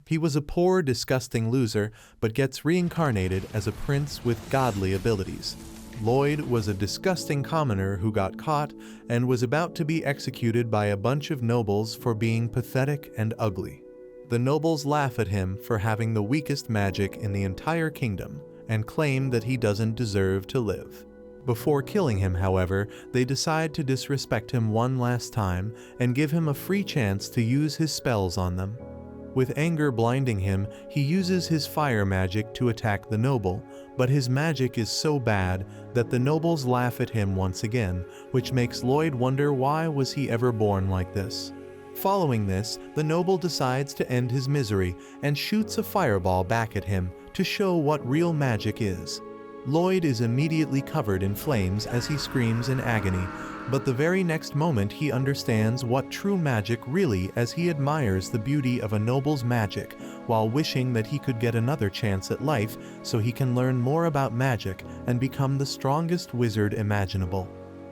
He was a poor, disgusting loser, but gets reincarnated as a prince with godly abilities. Lloyd was a disgusting commoner who got caught and was about to be executed by a bunch of nobles for being pathetic and ugly. The nobles laugh at him for having the weakest magic in the entire kingdom and claim that he doesn't deserve to live. Before killing him, however, they decide to disrespect him one last time and give him a free chance to use his spells on them. With anger blinding him, he uses his fire magic to attack the noble, but his magic is so bad that the nobles laugh at him once again, which makes Lloyd wonder why was he ever born like this. Following this, the noble decides to end his misery and shoots a fireball back at him to show what real magic is. Lloyd is immediately covered in flames as he screams in agony, but the very next moment he understands what true magic really as he admires the beauty of a noble's magic while wishing that he could get another chance at life so he can learn more about magic and become the strongest wizard imaginable.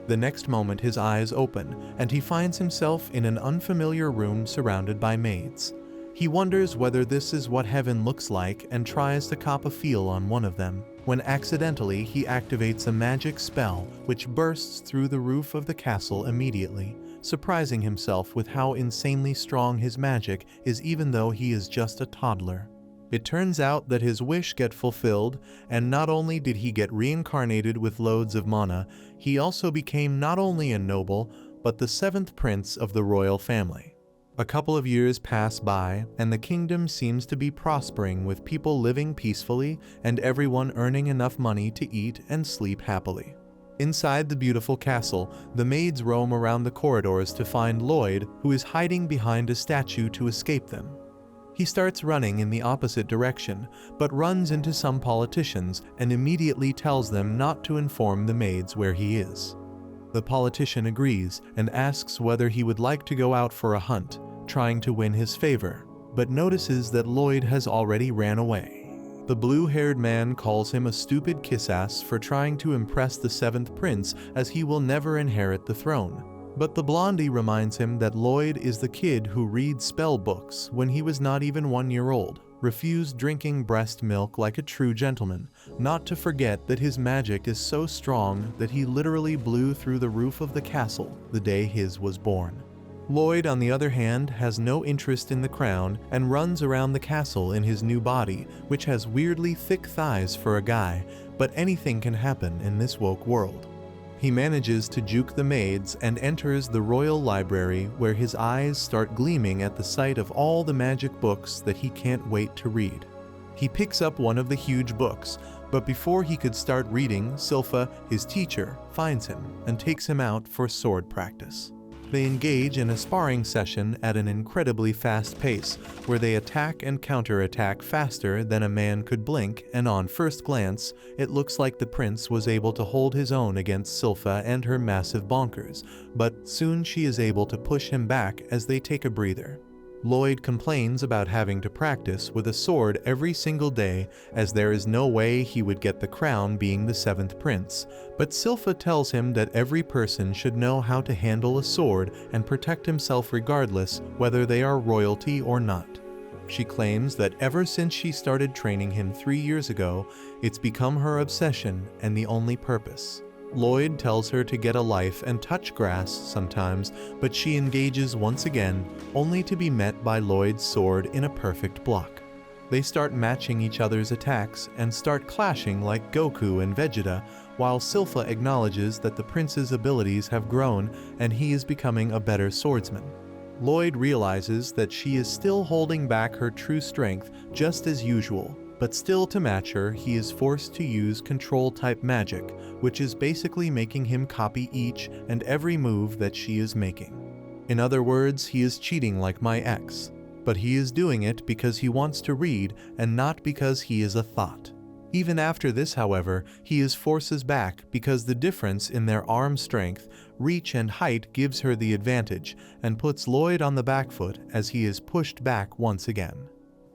The next moment his eyes open and he finds himself in an unfamiliar room surrounded by maids. He wonders whether this is what heaven looks like and tries to cop a feel on one of them, when accidentally he activates a magic spell which bursts through the roof of the castle immediately, surprising himself with how insanely strong his magic is even though he is just a toddler. It turns out that his wish gets fulfilled, and not only did he get reincarnated with loads of mana, he also became not only a noble, but the seventh prince of the royal family. A couple of years pass by, and the kingdom seems to be prospering with people living peacefully and everyone earning enough money to eat and sleep happily. Inside the beautiful castle, the maids roam around the corridors to find Lloyd, who is hiding behind a statue to escape them. He starts running in the opposite direction, but runs into some politicians and immediately tells them not to inform the maids where he is. The politician agrees and asks whether he would like to go out for a hunt, trying to win his favor, but notices that Lloyd has already ran away. The blue-haired man calls him a stupid kiss-ass for trying to impress the seventh prince as he will never inherit the throne. But the blondie reminds him that Lloyd is the kid who reads spell books when he was not even 1 year old, refused drinking breast milk like a true gentleman, not to forget that his magic is so strong that he literally blew through the roof of the castle the day his was born. Lloyd, on the other hand, has no interest in the crown and runs around the castle in his new body, which has weirdly thick thighs for a guy, but anything can happen in this woke world. He manages to juke the maids and enters the royal library where his eyes start gleaming at the sight of all the magic books that he can't wait to read. He picks up one of the huge books, but before he could start reading, Silpha, his teacher, finds him and takes him out for sword practice. They engage in a sparring session at an incredibly fast pace, where they attack and counterattack faster than a man could blink, and on first glance, it looks like the prince was able to hold his own against Silpha and her massive bonkers, but soon she is able to push him back as they take a breather. Lloyd complains about having to practice with a sword every single day, as there is no way he would get the crown being the seventh prince, but Silpha tells him that every person should know how to handle a sword and protect himself regardless whether they are royalty or not. She claims that ever since she started training him 3 years ago, it's become her obsession and the only purpose. Lloyd tells her to get a life and touch grass sometimes, but she engages once again, only to be met by Lloyd's sword in a perfect block. They start matching each other's attacks and start clashing like Goku and Vegeta, while Silpha acknowledges that the prince's abilities have grown and he is becoming a better swordsman. Lloyd realizes that she is still holding back her true strength just as usual, but still to match her, he is forced to use control-type magic, which is basically making him copy each and every move that she is making. In other words, he is cheating like my ex, but he is doing it because he wants to read and not because he is a thought. Even after this, however, he is forces back because the difference in their arm strength, reach and height gives her the advantage and puts Lloyd on the back foot as he is pushed back once again.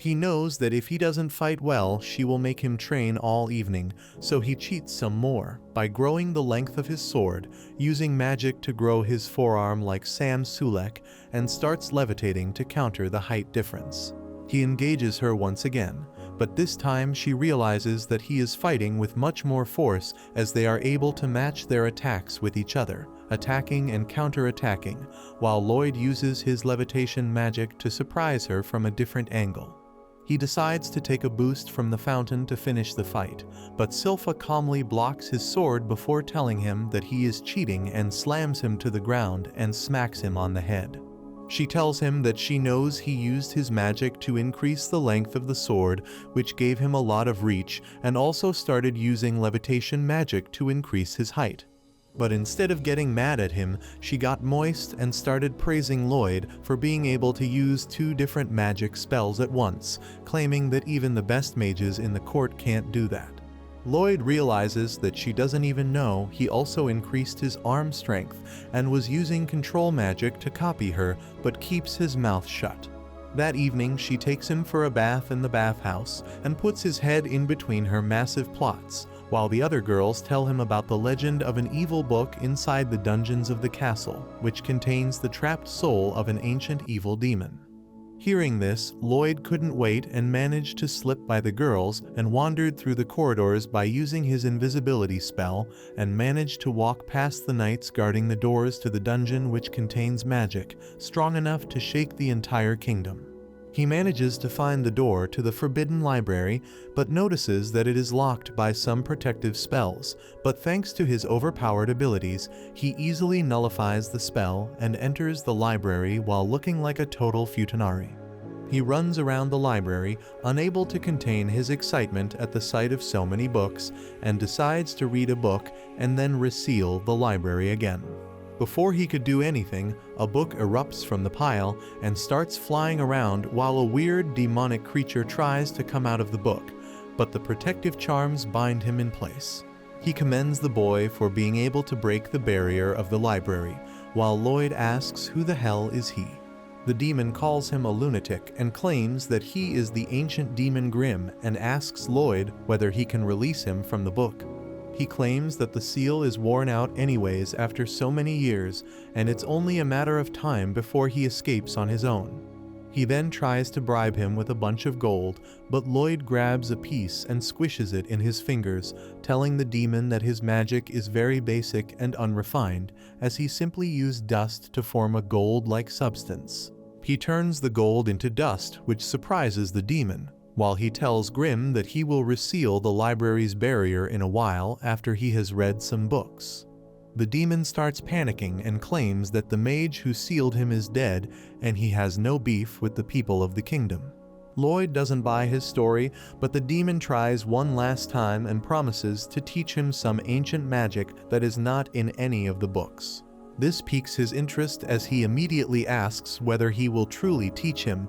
He knows that if he doesn't fight well, she will make him train all evening, so he cheats some more by growing the length of his sword, using magic to grow his forearm like Sam Sulek, and starts levitating to counter the height difference. He engages her once again, but this time she realizes that he is fighting with much more force as they are able to match their attacks with each other, attacking and counter-attacking, while Lloyd uses his levitation magic to surprise her from a different angle. He decides to take a boost from the fountain to finish the fight, but Silpha calmly blocks his sword before telling him that he is cheating and slams him to the ground and smacks him on the head. She tells him that she knows he used his magic to increase the length of the sword, which gave him a lot of reach, and also started using levitation magic to increase his height. But instead of getting mad at him, she got moist and started praising Lloyd for being able to use 2 different magic spells at once, claiming that even the best mages in the court can't do that. Lloyd realizes that she doesn't even know he also increased his arm strength and was using control magic to copy her, but keeps his mouth shut. That evening, she takes him for a bath in the bathhouse and puts his head in between her massive plots, while the other girls tell him about the legend of an evil book inside the dungeons of the castle, which contains the trapped soul of an ancient evil demon. Hearing this, Lloyd couldn't wait and managed to slip by the girls and wandered through the corridors by using his invisibility spell and managed to walk past the knights guarding the doors to the dungeon, which contains magic strong enough to shake the entire kingdom. He manages to find the door to the forbidden library, but notices that it is locked by some protective spells, but thanks to his overpowered abilities, he easily nullifies the spell and enters the library while looking like a total futanari. He runs around the library, unable to contain his excitement at the sight of so many books, and decides to read a book and then reseal the library again. Before he could do anything, a book erupts from the pile and starts flying around while a weird demonic creature tries to come out of the book, but the protective charms bind him in place. He commends the boy for being able to break the barrier of the library, while Lloyd asks who the hell is he. The demon calls him a lunatic and claims that he is the ancient demon Grim and asks Lloyd whether he can release him from the book. He claims that the seal is worn out anyways after so many years, and it's only a matter of time before he escapes on his own. He then tries to bribe him with a bunch of gold, but Lloyd grabs a piece and squishes it in his fingers, telling the demon that his magic is very basic and unrefined, as he simply used dust to form a gold-like substance. He turns the gold into dust, which surprises the demon, while he tells Grim that he will reseal the library's barrier in a while after he has read some books. The demon starts panicking and claims that the mage who sealed him is dead and he has no beef with the people of the kingdom. Lloyd doesn't buy his story, but the demon tries one last time and promises to teach him some ancient magic that is not in any of the books. This piques his interest as he immediately asks whether he will truly teach him.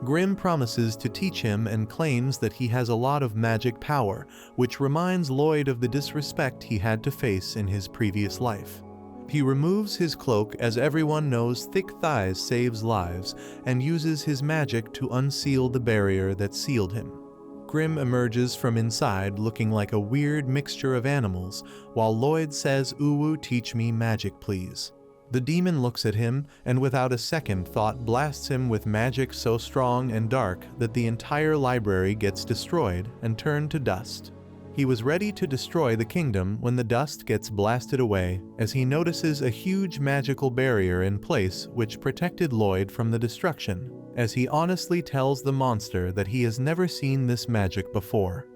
Grim promises to teach him and claims that he has a lot of magic power, which reminds Lloyd of the disrespect he had to face in his previous life. He removes his cloak as everyone knows thick thighs saves lives, and uses his magic to unseal the barrier that sealed him. Grim emerges from inside looking like a weird mixture of animals, while Lloyd says, "Uwu, teach me magic, please." The demon looks at him and without a second thought blasts him with magic so strong and dark that the entire library gets destroyed and turned to dust. He was ready to destroy the kingdom when the dust gets blasted away, as he notices a huge magical barrier in place which protected Lloyd from the destruction, as he honestly tells the monster that he has never seen this magic before.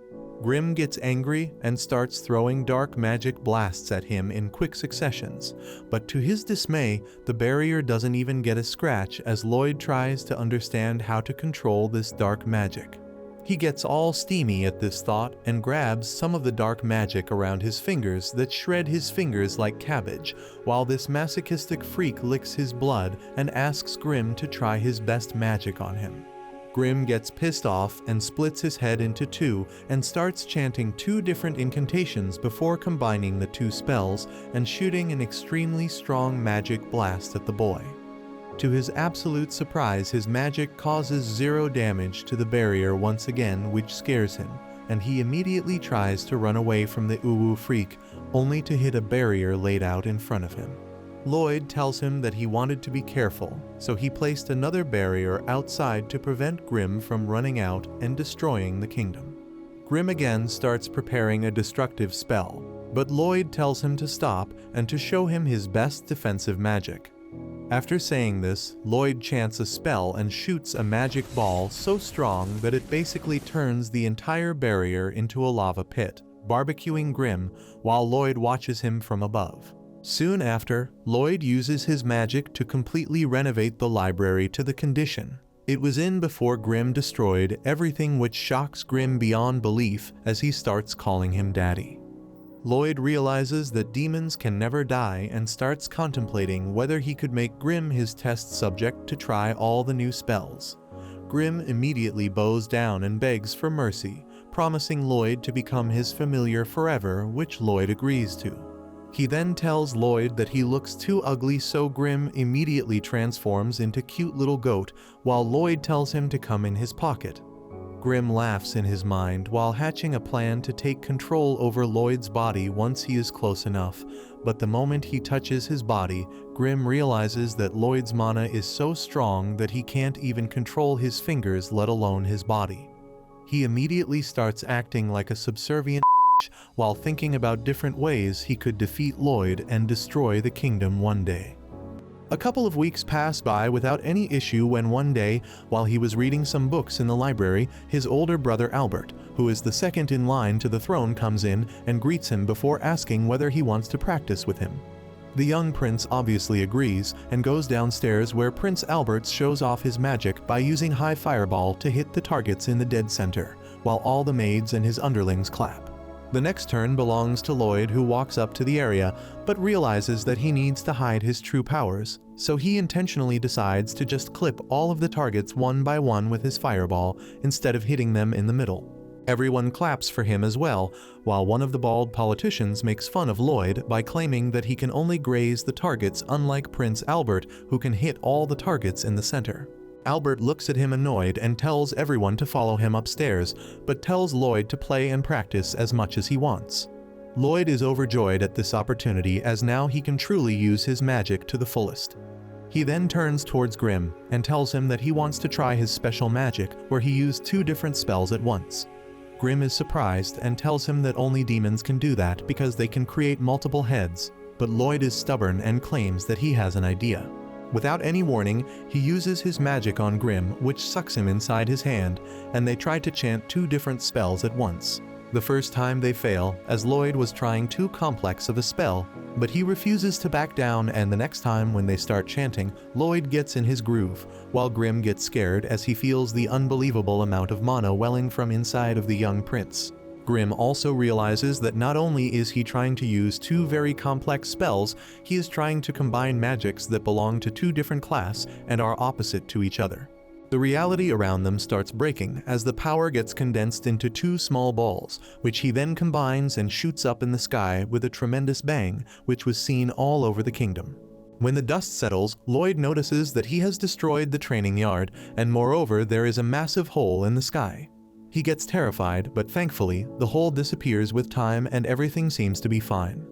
Grim gets angry and starts throwing dark magic blasts at him in quick successions, but to his dismay, the barrier doesn't even get a scratch as Lloyd tries to understand how to control this dark magic. He gets all steamy at this thought and grabs some of the dark magic around his fingers that shred his fingers like cabbage, while this masochistic freak licks his blood and asks Grim to try his best magic on him. Grim gets pissed off and splits his head into two and starts chanting 2 different incantations before combining the 2 spells and shooting an extremely strong magic blast at the boy. To his absolute surprise, his magic causes 0 damage to the barrier once again, which scares him, and he immediately tries to run away from the Uwu freak, only to hit a barrier laid out in front of him. Lloyd tells him that he wanted to be careful, so he placed another barrier outside to prevent Grimm from running out and destroying the kingdom. Grimm again starts preparing a destructive spell, but Lloyd tells him to stop and to show him his best defensive magic. After saying this, Lloyd chants a spell and shoots a magic ball so strong that it basically turns the entire barrier into a lava pit, barbecuing Grimm while Lloyd watches him from above. Soon after, Lloyd uses his magic to completely renovate the library to the condition it was in before Grimm destroyed everything, which shocks Grimm beyond belief as he starts calling him Daddy. Lloyd realizes that demons can never die and starts contemplating whether he could make Grimm his test subject to try all the new spells. Grimm immediately bows down and begs for mercy, promising Lloyd to become his familiar forever, which Lloyd agrees to. He then tells Lloyd that he looks too ugly, so Grimm immediately transforms into cute little goat, while Lloyd tells him to come in his pocket. Grimm laughs in his mind while hatching a plan to take control over Lloyd's body once he is close enough, but the moment he touches his body, Grimm realizes that Lloyd's mana is so strong that he can't even control his fingers, let alone his body. He immediately starts acting like a subservient while thinking about different ways he could defeat Lloyd and destroy the kingdom one day. A couple of weeks pass by without any issue when one day, while he was reading some books in the library, his older brother Albert, who is the second in line to the throne, comes in and greets him before asking whether he wants to practice with him. The young prince obviously agrees and goes downstairs, where Prince Albert shows off his magic by using high fireball to hit the targets in the dead center, while all the maids and his underlings clap. The next turn belongs to Lloyd, who walks up to the area, but realizes that he needs to hide his true powers, so he intentionally decides to just clip all of the targets one by one with his fireball instead of hitting them in the middle. Everyone claps for him as well, while one of the bald politicians makes fun of Lloyd by claiming that he can only graze the targets, unlike Prince Albert, who can hit all the targets in the center. Albert looks at him annoyed and tells everyone to follow him upstairs, but tells Lloyd to play and practice as much as he wants. Lloyd is overjoyed at this opportunity, as now he can truly use his magic to the fullest. He then turns towards Grimm and tells him that he wants to try his special magic, where he used 2 different spells at once. Grimm is surprised and tells him that only demons can do that because they can create multiple heads, but Lloyd is stubborn and claims that he has an idea. Without any warning, he uses his magic on Grimm, which sucks him inside his hand, and they try to chant 2 different spells at once. The first time they fail, as Lloyd was trying too complex of a spell, but he refuses to back down, and the next time when they start chanting, Lloyd gets in his groove, while Grimm gets scared as he feels the unbelievable amount of mana welling from inside of the young prince. Grimm also realizes that not only is he trying to use 2 very complex spells, he is trying to combine magics that belong to 2 different classes and are opposite to each other. The reality around them starts breaking as the power gets condensed into 2 small balls, which he then combines and shoots up in the sky with a tremendous bang, which was seen all over the kingdom. When the dust settles, Lloyd notices that he has destroyed the training yard, and moreover there is a massive hole in the sky. He gets terrified, but thankfully, the hole disappears with time and everything seems to be fine.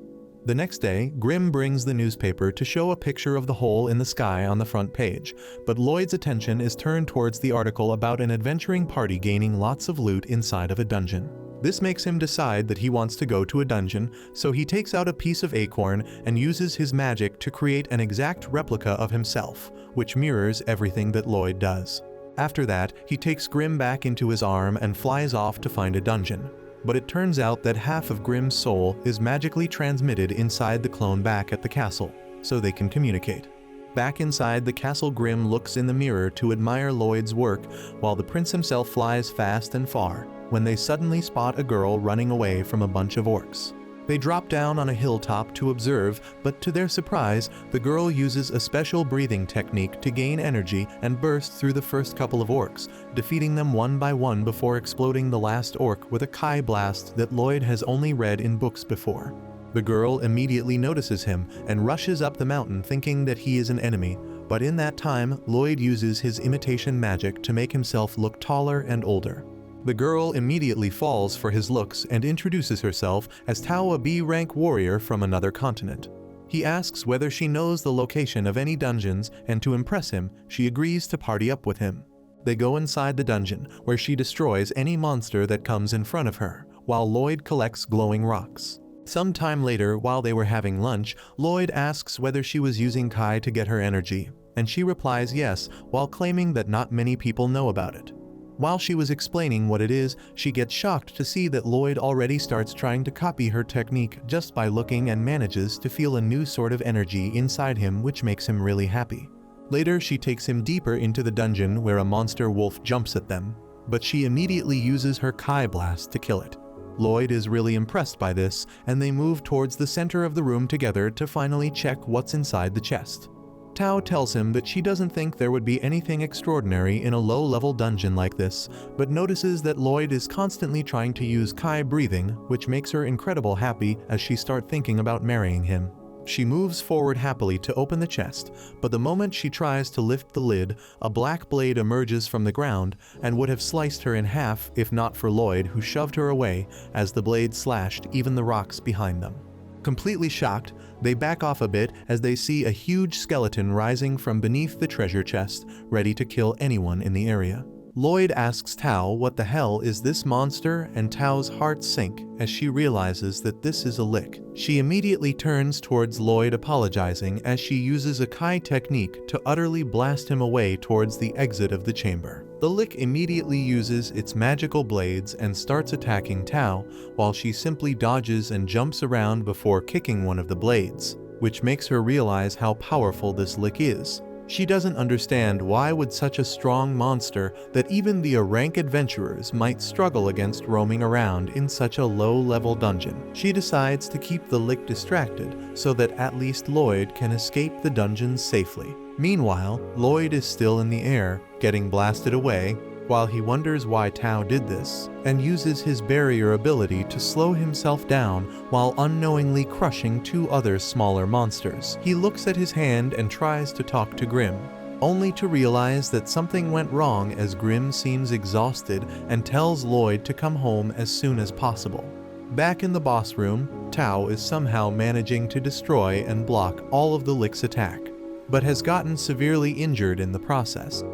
The next day, Grimm brings the newspaper to show a picture of the hole in the sky on the front page, but Lloyd's attention is turned towards the article about an adventuring party gaining lots of loot inside of a dungeon. This makes him decide that he wants to go to a dungeon, so he takes out a piece of acorn and uses his magic to create an exact replica of himself, which mirrors everything that Lloyd does. After that, he takes Grimm back into his arm and flies off to find a dungeon. But it turns out that half of Grimm's soul is magically transmitted inside the clone back at the castle, so they can communicate. Back inside the castle, Grimm looks in the mirror to admire Lloyd's work, while the prince himself flies fast and far, when they suddenly spot a girl running away from a bunch of orcs. They drop down on a hilltop to observe, but to their surprise, the girl uses a special breathing technique to gain energy and burst through the first couple of orcs, defeating them one by one before exploding the last orc with a Kai blast that Lloyd has only read in books before. The girl immediately notices him and rushes up the mountain thinking that he is an enemy, but in that time, Lloyd uses his imitation magic to make himself look taller and older. The girl immediately falls for his looks and introduces herself as Tao, a B-rank warrior from another continent. He asks whether she knows the location of any dungeons, and to impress him, she agrees to party up with him. They go inside the dungeon, where she destroys any monster that comes in front of her, while Lloyd collects glowing rocks. Sometime later, while they were having lunch, Lloyd asks whether she was using Kai to get her energy, and she replies yes, while claiming that not many people know about it. While she was explaining what it is, she gets shocked to see that Lloyd already starts trying to copy her technique just by looking, and manages to feel a new sort of energy inside him, which makes him really happy. Later, she takes him deeper into the dungeon where a monster wolf jumps at them, but she immediately uses her Kai blast to kill it. Lloyd is really impressed by this, and they move towards the center of the room together to finally check what's inside the chest. Tao tells him that she doesn't think there would be anything extraordinary in a low-level dungeon like this, but notices that Lloyd is constantly trying to use Kai breathing, which makes her incredibly happy as she starts thinking about marrying him. She moves forward happily to open the chest, but the moment she tries to lift the lid, a black blade emerges from the ground and would have sliced her in half if not for Lloyd, who shoved her away as the blade slashed even the rocks behind them. Completely shocked, they back off a bit as they see a huge skeleton rising from beneath the treasure chest, ready to kill anyone in the area. Lloyd asks Tao what the hell is this monster, and Tao's heart sinks as she realizes that this is a lick. She immediately turns towards Lloyd, apologizing as she uses a Kai technique to utterly blast him away towards the exit of the chamber. The lick immediately uses its magical blades and starts attacking Tao, while she simply dodges and jumps around before kicking one of the blades, which makes her realize how powerful this lick is. She doesn't understand why would such a strong monster that even the rank adventurers might struggle against roaming around in such a low-level dungeon. She decides to keep the lick distracted so that at least Lloyd can escape the dungeon safely. Meanwhile, Lloyd is still in the air, getting blasted away, while he wonders why Tao did this, and uses his barrier ability to slow himself down while unknowingly crushing two other smaller monsters. He looks at his hand and tries to talk to Grim, only to realize that something went wrong as Grim seems exhausted and tells Lloyd to come home as soon as possible. Back in the boss room, Tao is somehow managing to destroy and block all of the lick's attack, but has gotten severely injured in the process.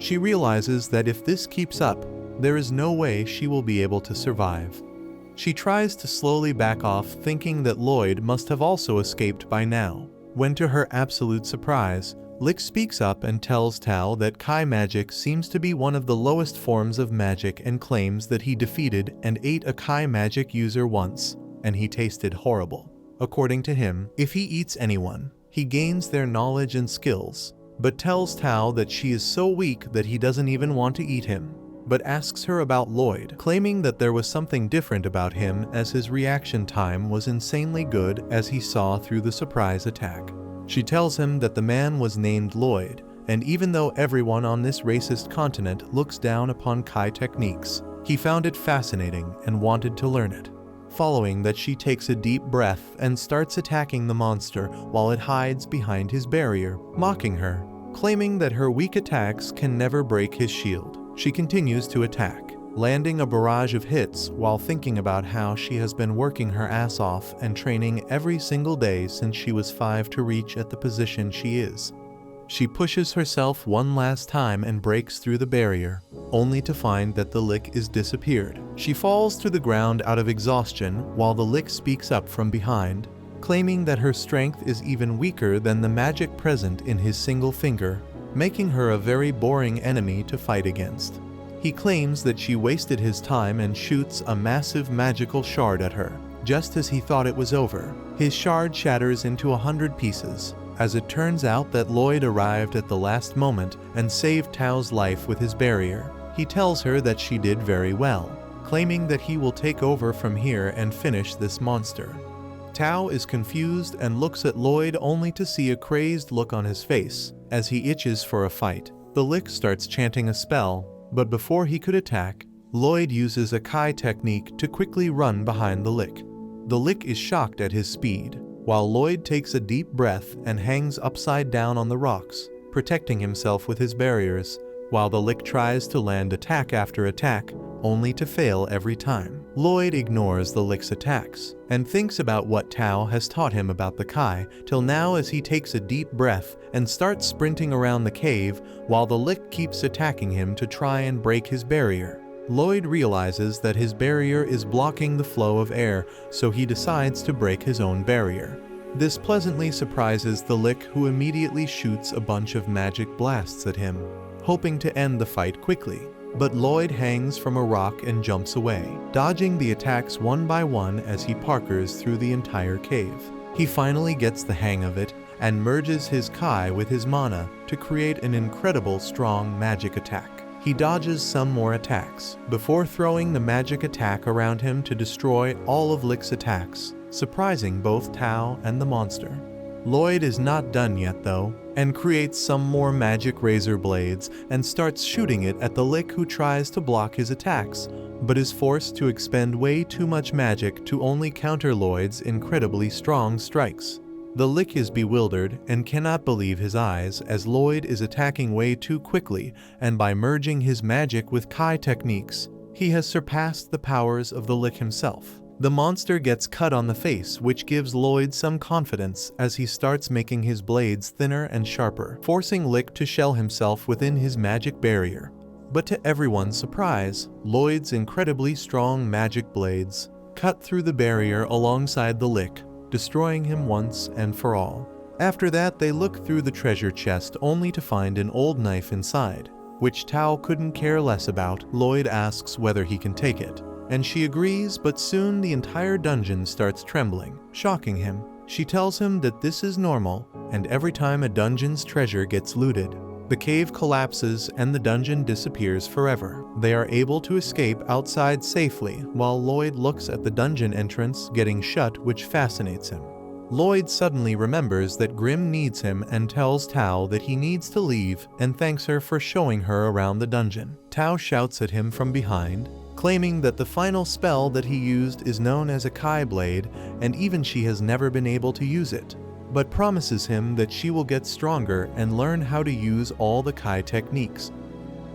She realizes that if this keeps up, there is no way she will be able to survive. She tries to slowly back off, thinking that Lloyd must have also escaped by now, when to her absolute surprise, Lick speaks up and tells Tao that Kai magic seems to be one of the lowest forms of magic, and claims that he defeated and ate a Kai magic user once, and he tasted horrible. According to him, if he eats anyone, he gains their knowledge and skills, but tells Tao that she is so weak that he doesn't even want to eat him, but asks her about Lloyd, claiming that there was something different about him as his reaction time was insanely good as he saw through the surprise attack. She tells him that the man was named Lloyd, and even though everyone on this racist continent looks down upon Kai techniques, he found it fascinating and wanted to learn it. Following that, she takes a deep breath and starts attacking the monster while it hides behind his barrier, mocking her, claiming that her weak attacks can never break his shield. She continues to attack, landing a barrage of hits while thinking about how she has been working her ass off and training every single day since she was 5 to reach at the position she is. She pushes herself one last time and breaks through the barrier, only to find that the lick is disappeared. She falls to the ground out of exhaustion while the lick speaks up from behind, claiming that her strength is even weaker than the magic present in his single finger, making her a very boring enemy to fight against. He claims that she wasted his time and shoots a massive magical shard at her. Just as he thought it was over, his shard shatters into 100 pieces. As it turns out that Lloyd arrived at the last moment and saved Tao's life with his barrier. He tells her that she did very well, claiming that he will take over from here and finish this monster. Tao is confused and looks at Lloyd only to see a crazed look on his face as he itches for a fight. The lick starts chanting a spell, but before he could attack, Lloyd uses a Kai technique to quickly run behind the lick. The lick is shocked at his speed, while Lloyd takes a deep breath and hangs upside down on the rocks, protecting himself with his barriers, while the lick tries to land attack after attack, only to fail every time. Lloyd ignores the Lick's attacks and thinks about what Tao has taught him about the Kai till now as he takes a deep breath and starts sprinting around the cave while the Lick keeps attacking him to try and break his barrier. Lloyd realizes that his barrier is blocking the flow of air, so he decides to break his own barrier. This pleasantly surprises the Lick, who immediately shoots a bunch of magic blasts at him, hoping to end the fight quickly. But Lloyd hangs from a rock and jumps away, dodging the attacks one by one as he parkours through the entire cave. He finally gets the hang of it and merges his Kai with his mana to create an incredible strong magic attack. He dodges some more attacks before throwing the magic attack around him to destroy all of Lick's attacks, surprising both Tao and the monster. Lloyd is not done yet though, and creates some more magic razor blades and starts shooting it at the Lick, who tries to block his attacks, but is forced to expend way too much magic to only counter Lloyd's incredibly strong strikes. The Lick is bewildered and cannot believe his eyes as Lloyd is attacking way too quickly, and by merging his magic with Kai techniques, he has surpassed the powers of the Lick himself. The monster gets cut on the face, which gives Lloyd some confidence as he starts making his blades thinner and sharper, forcing Lick to shell himself within his magic barrier. But to everyone's surprise, Lloyd's incredibly strong magic blades cut through the barrier alongside the Lick, destroying him once and for all. After that, they look through the treasure chest only to find an old knife inside, which Tao couldn't care less about. Lloyd asks whether he can take it, and she agrees, but soon the entire dungeon starts trembling, shocking him. She tells him that this is normal, and every time a dungeon's treasure gets looted, the cave collapses and the dungeon disappears forever. They are able to escape outside safely, while Lloyd looks at the dungeon entrance getting shut, which fascinates him. Lloyd suddenly remembers that Grimm needs him and tells Tao that he needs to leave and thanks her for showing her around the dungeon. Tao shouts at him from behind, claiming that the final spell that he used is known as a Kai blade, and even she has never been able to use it, but promises him that she will get stronger and learn how to use all the Kai techniques.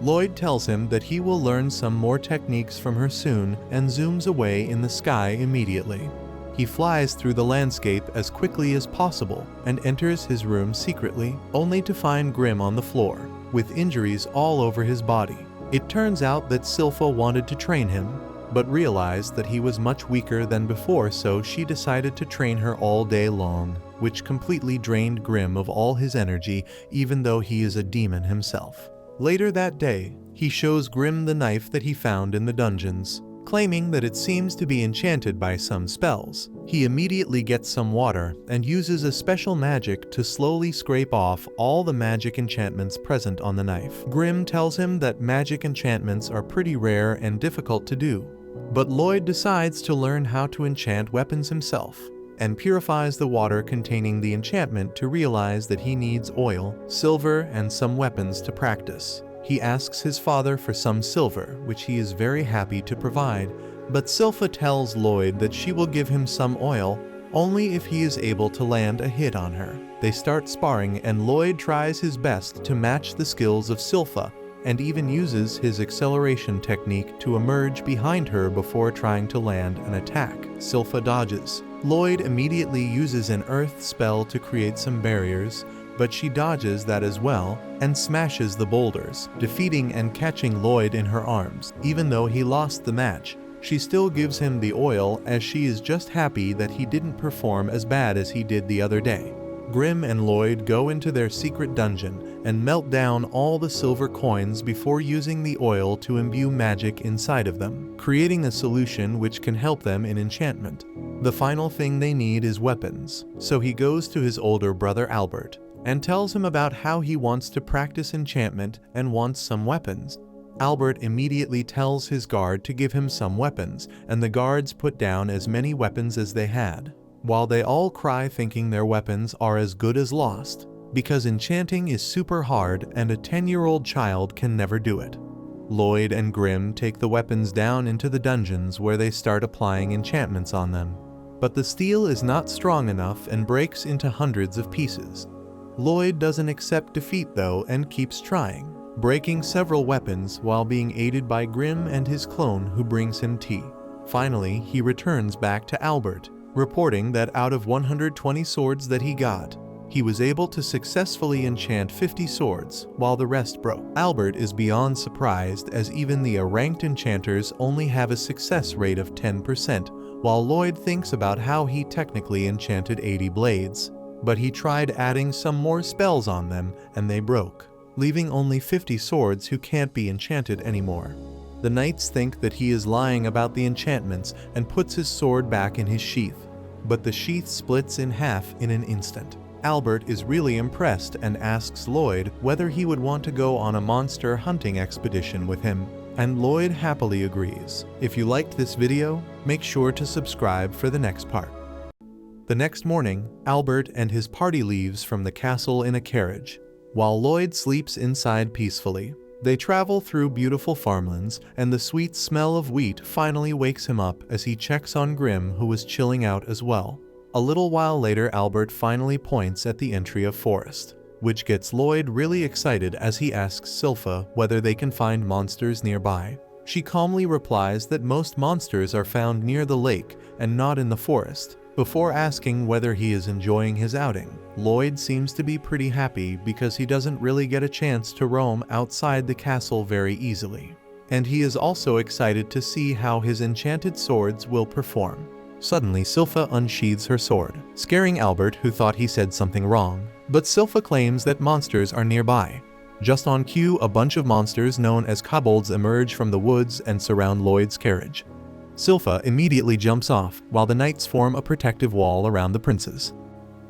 Lloyd tells him that he will learn some more techniques from her soon and zooms away in the sky immediately. He flies through the landscape as quickly as possible and enters his room secretly, only to find Grimm on the floor, with injuries all over his body. It turns out that Silpha wanted to train him, but realized that he was much weaker than before, so she decided to train her all day long, which completely drained Grimm of all his energy, even though he is a demon himself. Later that day, he shows Grimm the knife that he found in the dungeons, claiming that it seems to be enchanted by some spells. He immediately gets some water and uses a special magic to slowly scrape off all the magic enchantments present on the knife. Grimm tells him that magic enchantments are pretty rare and difficult to do, but Lloyd decides to learn how to enchant weapons himself, and purifies the water containing the enchantment to realize that he needs oil, silver, and some weapons to practice. He asks his father for some silver, which he is very happy to provide, but Silpha tells Lloyd that she will give him some oil only if he is able to land a hit on her. They start sparring, and Lloyd tries his best to match the skills of Silpha, and even uses his acceleration technique to emerge behind her before trying to land an attack. Silpha dodges. Lloyd immediately uses an earth spell to create some barriers, but she dodges that as well and smashes the boulders, defeating and catching Lloyd in her arms. Even though he lost the match, she still gives him the oil as she is just happy that he didn't perform as bad as he did the other day. Grimm and Lloyd go into their secret dungeon and melt down all the silver coins before using the oil to imbue magic inside of them, creating a solution which can help them in enchantment. The final thing they need is weapons, so he goes to his older brother Albert and tells him about how he wants to practice enchantment and wants some weapons. Albert immediately tells his guard to give him some weapons, and the guards put down as many weapons as they had, while they all cry thinking their weapons are as good as lost, because enchanting is super hard and a 10-year-old child can never do it. Lloyd and Grimm take the weapons down into the dungeons where they start applying enchantments on them, but the steel is not strong enough and breaks into hundreds of pieces. Lloyd doesn't accept defeat though and keeps trying, breaking several weapons while being aided by Grimm and his clone who brings him tea. Finally, he returns back to Albert, reporting that out of 120 swords that he got, he was able to successfully enchant 50 swords, while the rest broke. Albert is beyond surprised, as even the ranked enchanters only have a success rate of 10%, while Lloyd thinks about how he technically enchanted 80 blades. But he tried adding some more spells on them, and they broke, leaving only 50 swords who can't be enchanted anymore. The knights think that he is lying about the enchantments and puts his sword back in his sheath, but the sheath splits in half in an instant. Albert is really impressed and asks Lloyd whether he would want to go on a monster hunting expedition with him, and Lloyd happily agrees. If you liked this video, make sure to subscribe for the next part. The next morning, Albert and his party leaves from the castle in a carriage, while Lloyd sleeps inside peacefully. They travel through beautiful farmlands, and the sweet smell of wheat finally wakes him up as he checks on Grim, who was chilling out as well. A little while later, Albert finally points at the entry of forest, which gets Lloyd really excited as he asks Sylpha whether they can find monsters nearby. She calmly replies that most monsters are found near the lake and not in the forest. Before asking whether he is enjoying his outing, Lloyd seems to be pretty happy because he doesn't really get a chance to roam outside the castle very easily. And he is also excited to see how his enchanted swords will perform. Suddenly, Sylpha unsheathes her sword, scaring Albert, who thought he said something wrong. But Sylpha claims that monsters are nearby. Just on cue, a bunch of monsters known as kobolds emerge from the woods and surround Lloyd's carriage. Sylpha immediately jumps off, while the knights form a protective wall around the princes.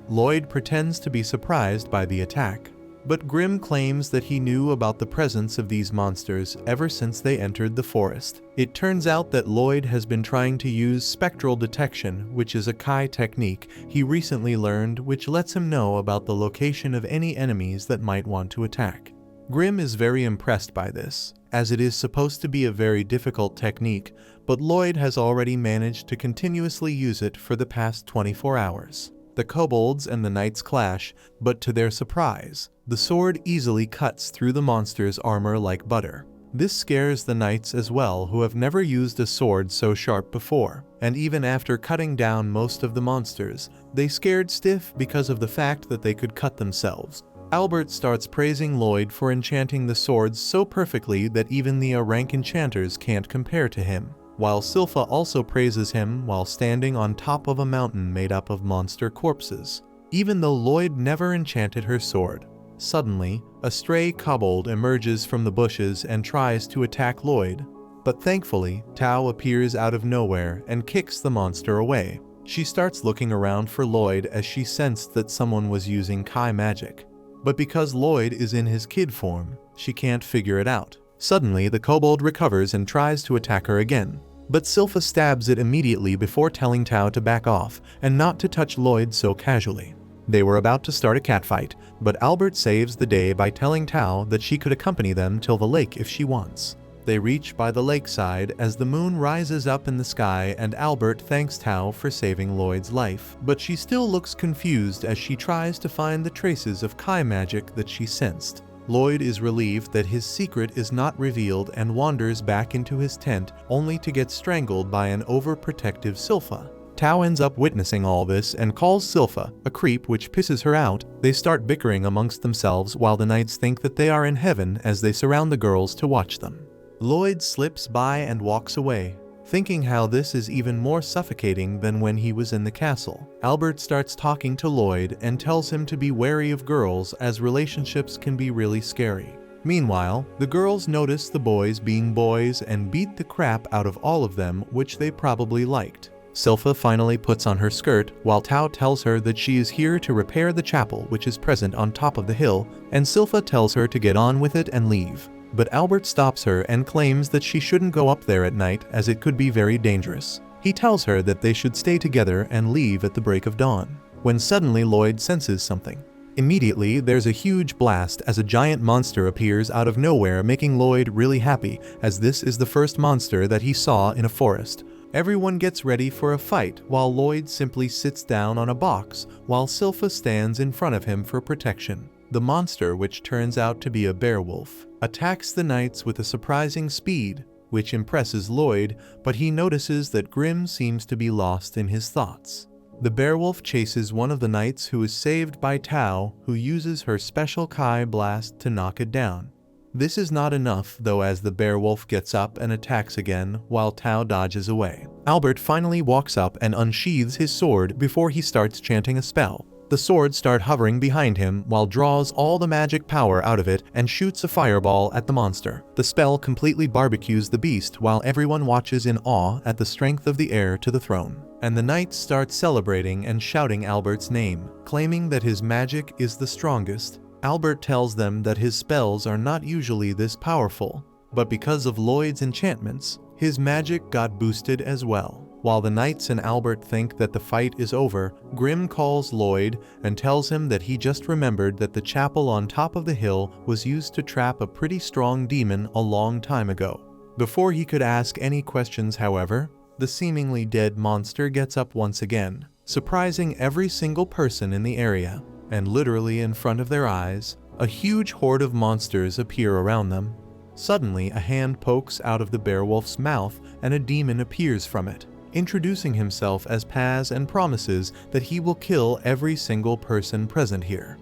Lloyd pretends to be surprised by the attack, but Grim claims that he knew about the presence of these monsters ever since they entered the forest. It turns out that Lloyd has been trying to use spectral detection, which is a Kai technique he recently learned, which lets him know about the location of any enemies that might want to attack. Grim is very impressed by this, as it is supposed to be a very difficult technique, but Lloyd has already managed to continuously use it for the past 24 hours. The kobolds and the knights clash, but to their surprise, the sword easily cuts through the monster's armor like butter. This scares the knights as well, who have never used a sword so sharp before, and even after cutting down most of the monsters, they scared stiff because of the fact that they could cut themselves. Albert starts praising Lloyd for enchanting the swords so perfectly that even the rank enchanters can't compare to him, while Sylpha also praises him while standing on top of a mountain made up of monster corpses, even though Lloyd never enchanted her sword. Suddenly, a stray kobold emerges from the bushes and tries to attack Lloyd, but thankfully, Tao appears out of nowhere and kicks the monster away. She starts looking around for Lloyd as she sensed that someone was using Kai magic, but because Lloyd is in his kid form, she can't figure it out. Suddenly, the kobold recovers and tries to attack her again, but Sylpha stabs it immediately before telling Tao to back off and not to touch Lloyd so casually. They were about to start a catfight, but Albert saves the day by telling Tao that she could accompany them till the lake if she wants. They reach by the lakeside as the moon rises up in the sky, and Albert thanks Tao for saving Lloyd's life, but she still looks confused as she tries to find the traces of Kai magic that she sensed. Lloyd is relieved that his secret is not revealed and wanders back into his tent, only to get strangled by an overprotective Sylpha. Tao ends up witnessing all this and calls Sylpha a creep, which pisses her out. They start bickering amongst themselves while the knights think that they are in heaven as they surround the girls to watch them. Lloyd slips by and walks away, thinking how this is even more suffocating than when he was in the castle. Albert starts talking to Lloyd and tells him to be wary of girls, as relationships can be really scary. Meanwhile, the girls notice the boys being boys and beat the crap out of all of them, which they probably liked. Sylpha finally puts on her skirt, while Tao tells her that she is here to repair the chapel, which is present on top of the hill, and Sylpha tells her to get on with it and leave. But Albert stops her and claims that she shouldn't go up there at night, as it could be very dangerous. He tells her that they should stay together and leave at the break of dawn, when suddenly Lloyd senses something. Immediately, there's a huge blast as a giant monster appears out of nowhere, making Lloyd really happy, as this is the first monster that he saw in a forest. Everyone gets ready for a fight, while Lloyd simply sits down on a box, while Sylpha stands in front of him for protection. The monster, which turns out to be a beowulf, attacks the knights with a surprising speed, which impresses Lloyd, but he notices that Grim seems to be lost in his thoughts. The Beowulf chases one of the knights who is saved by Tao, who uses her special Kai blast to knock it down. This is not enough though, as the Beowulf gets up and attacks again while Tao dodges away. Albert finally walks up and unsheathes his sword before he starts chanting a spell. The swords start hovering behind him while draws all the magic power out of it and shoots a fireball at the monster. The spell completely barbecues the beast while everyone watches in awe at the strength of the heir to the throne. And the knights start celebrating and shouting Albert's name, claiming that his magic is the strongest. Albert tells them that his spells are not usually this powerful, but because of Lloyd's enchantments, his magic got boosted as well. While the knights and Albert think that the fight is over, Grim calls Lloyd and tells him that he just remembered that the chapel on top of the hill was used to trap a pretty strong demon a long time ago. Before he could ask any questions, however, the seemingly dead monster gets up once again, surprising every single person in the area. And literally in front of their eyes, a huge horde of monsters appear around them. Suddenly, a hand pokes out of the Beowulf's mouth and a demon appears from it, introducing himself as Paz and promises that he will kill every single person present here.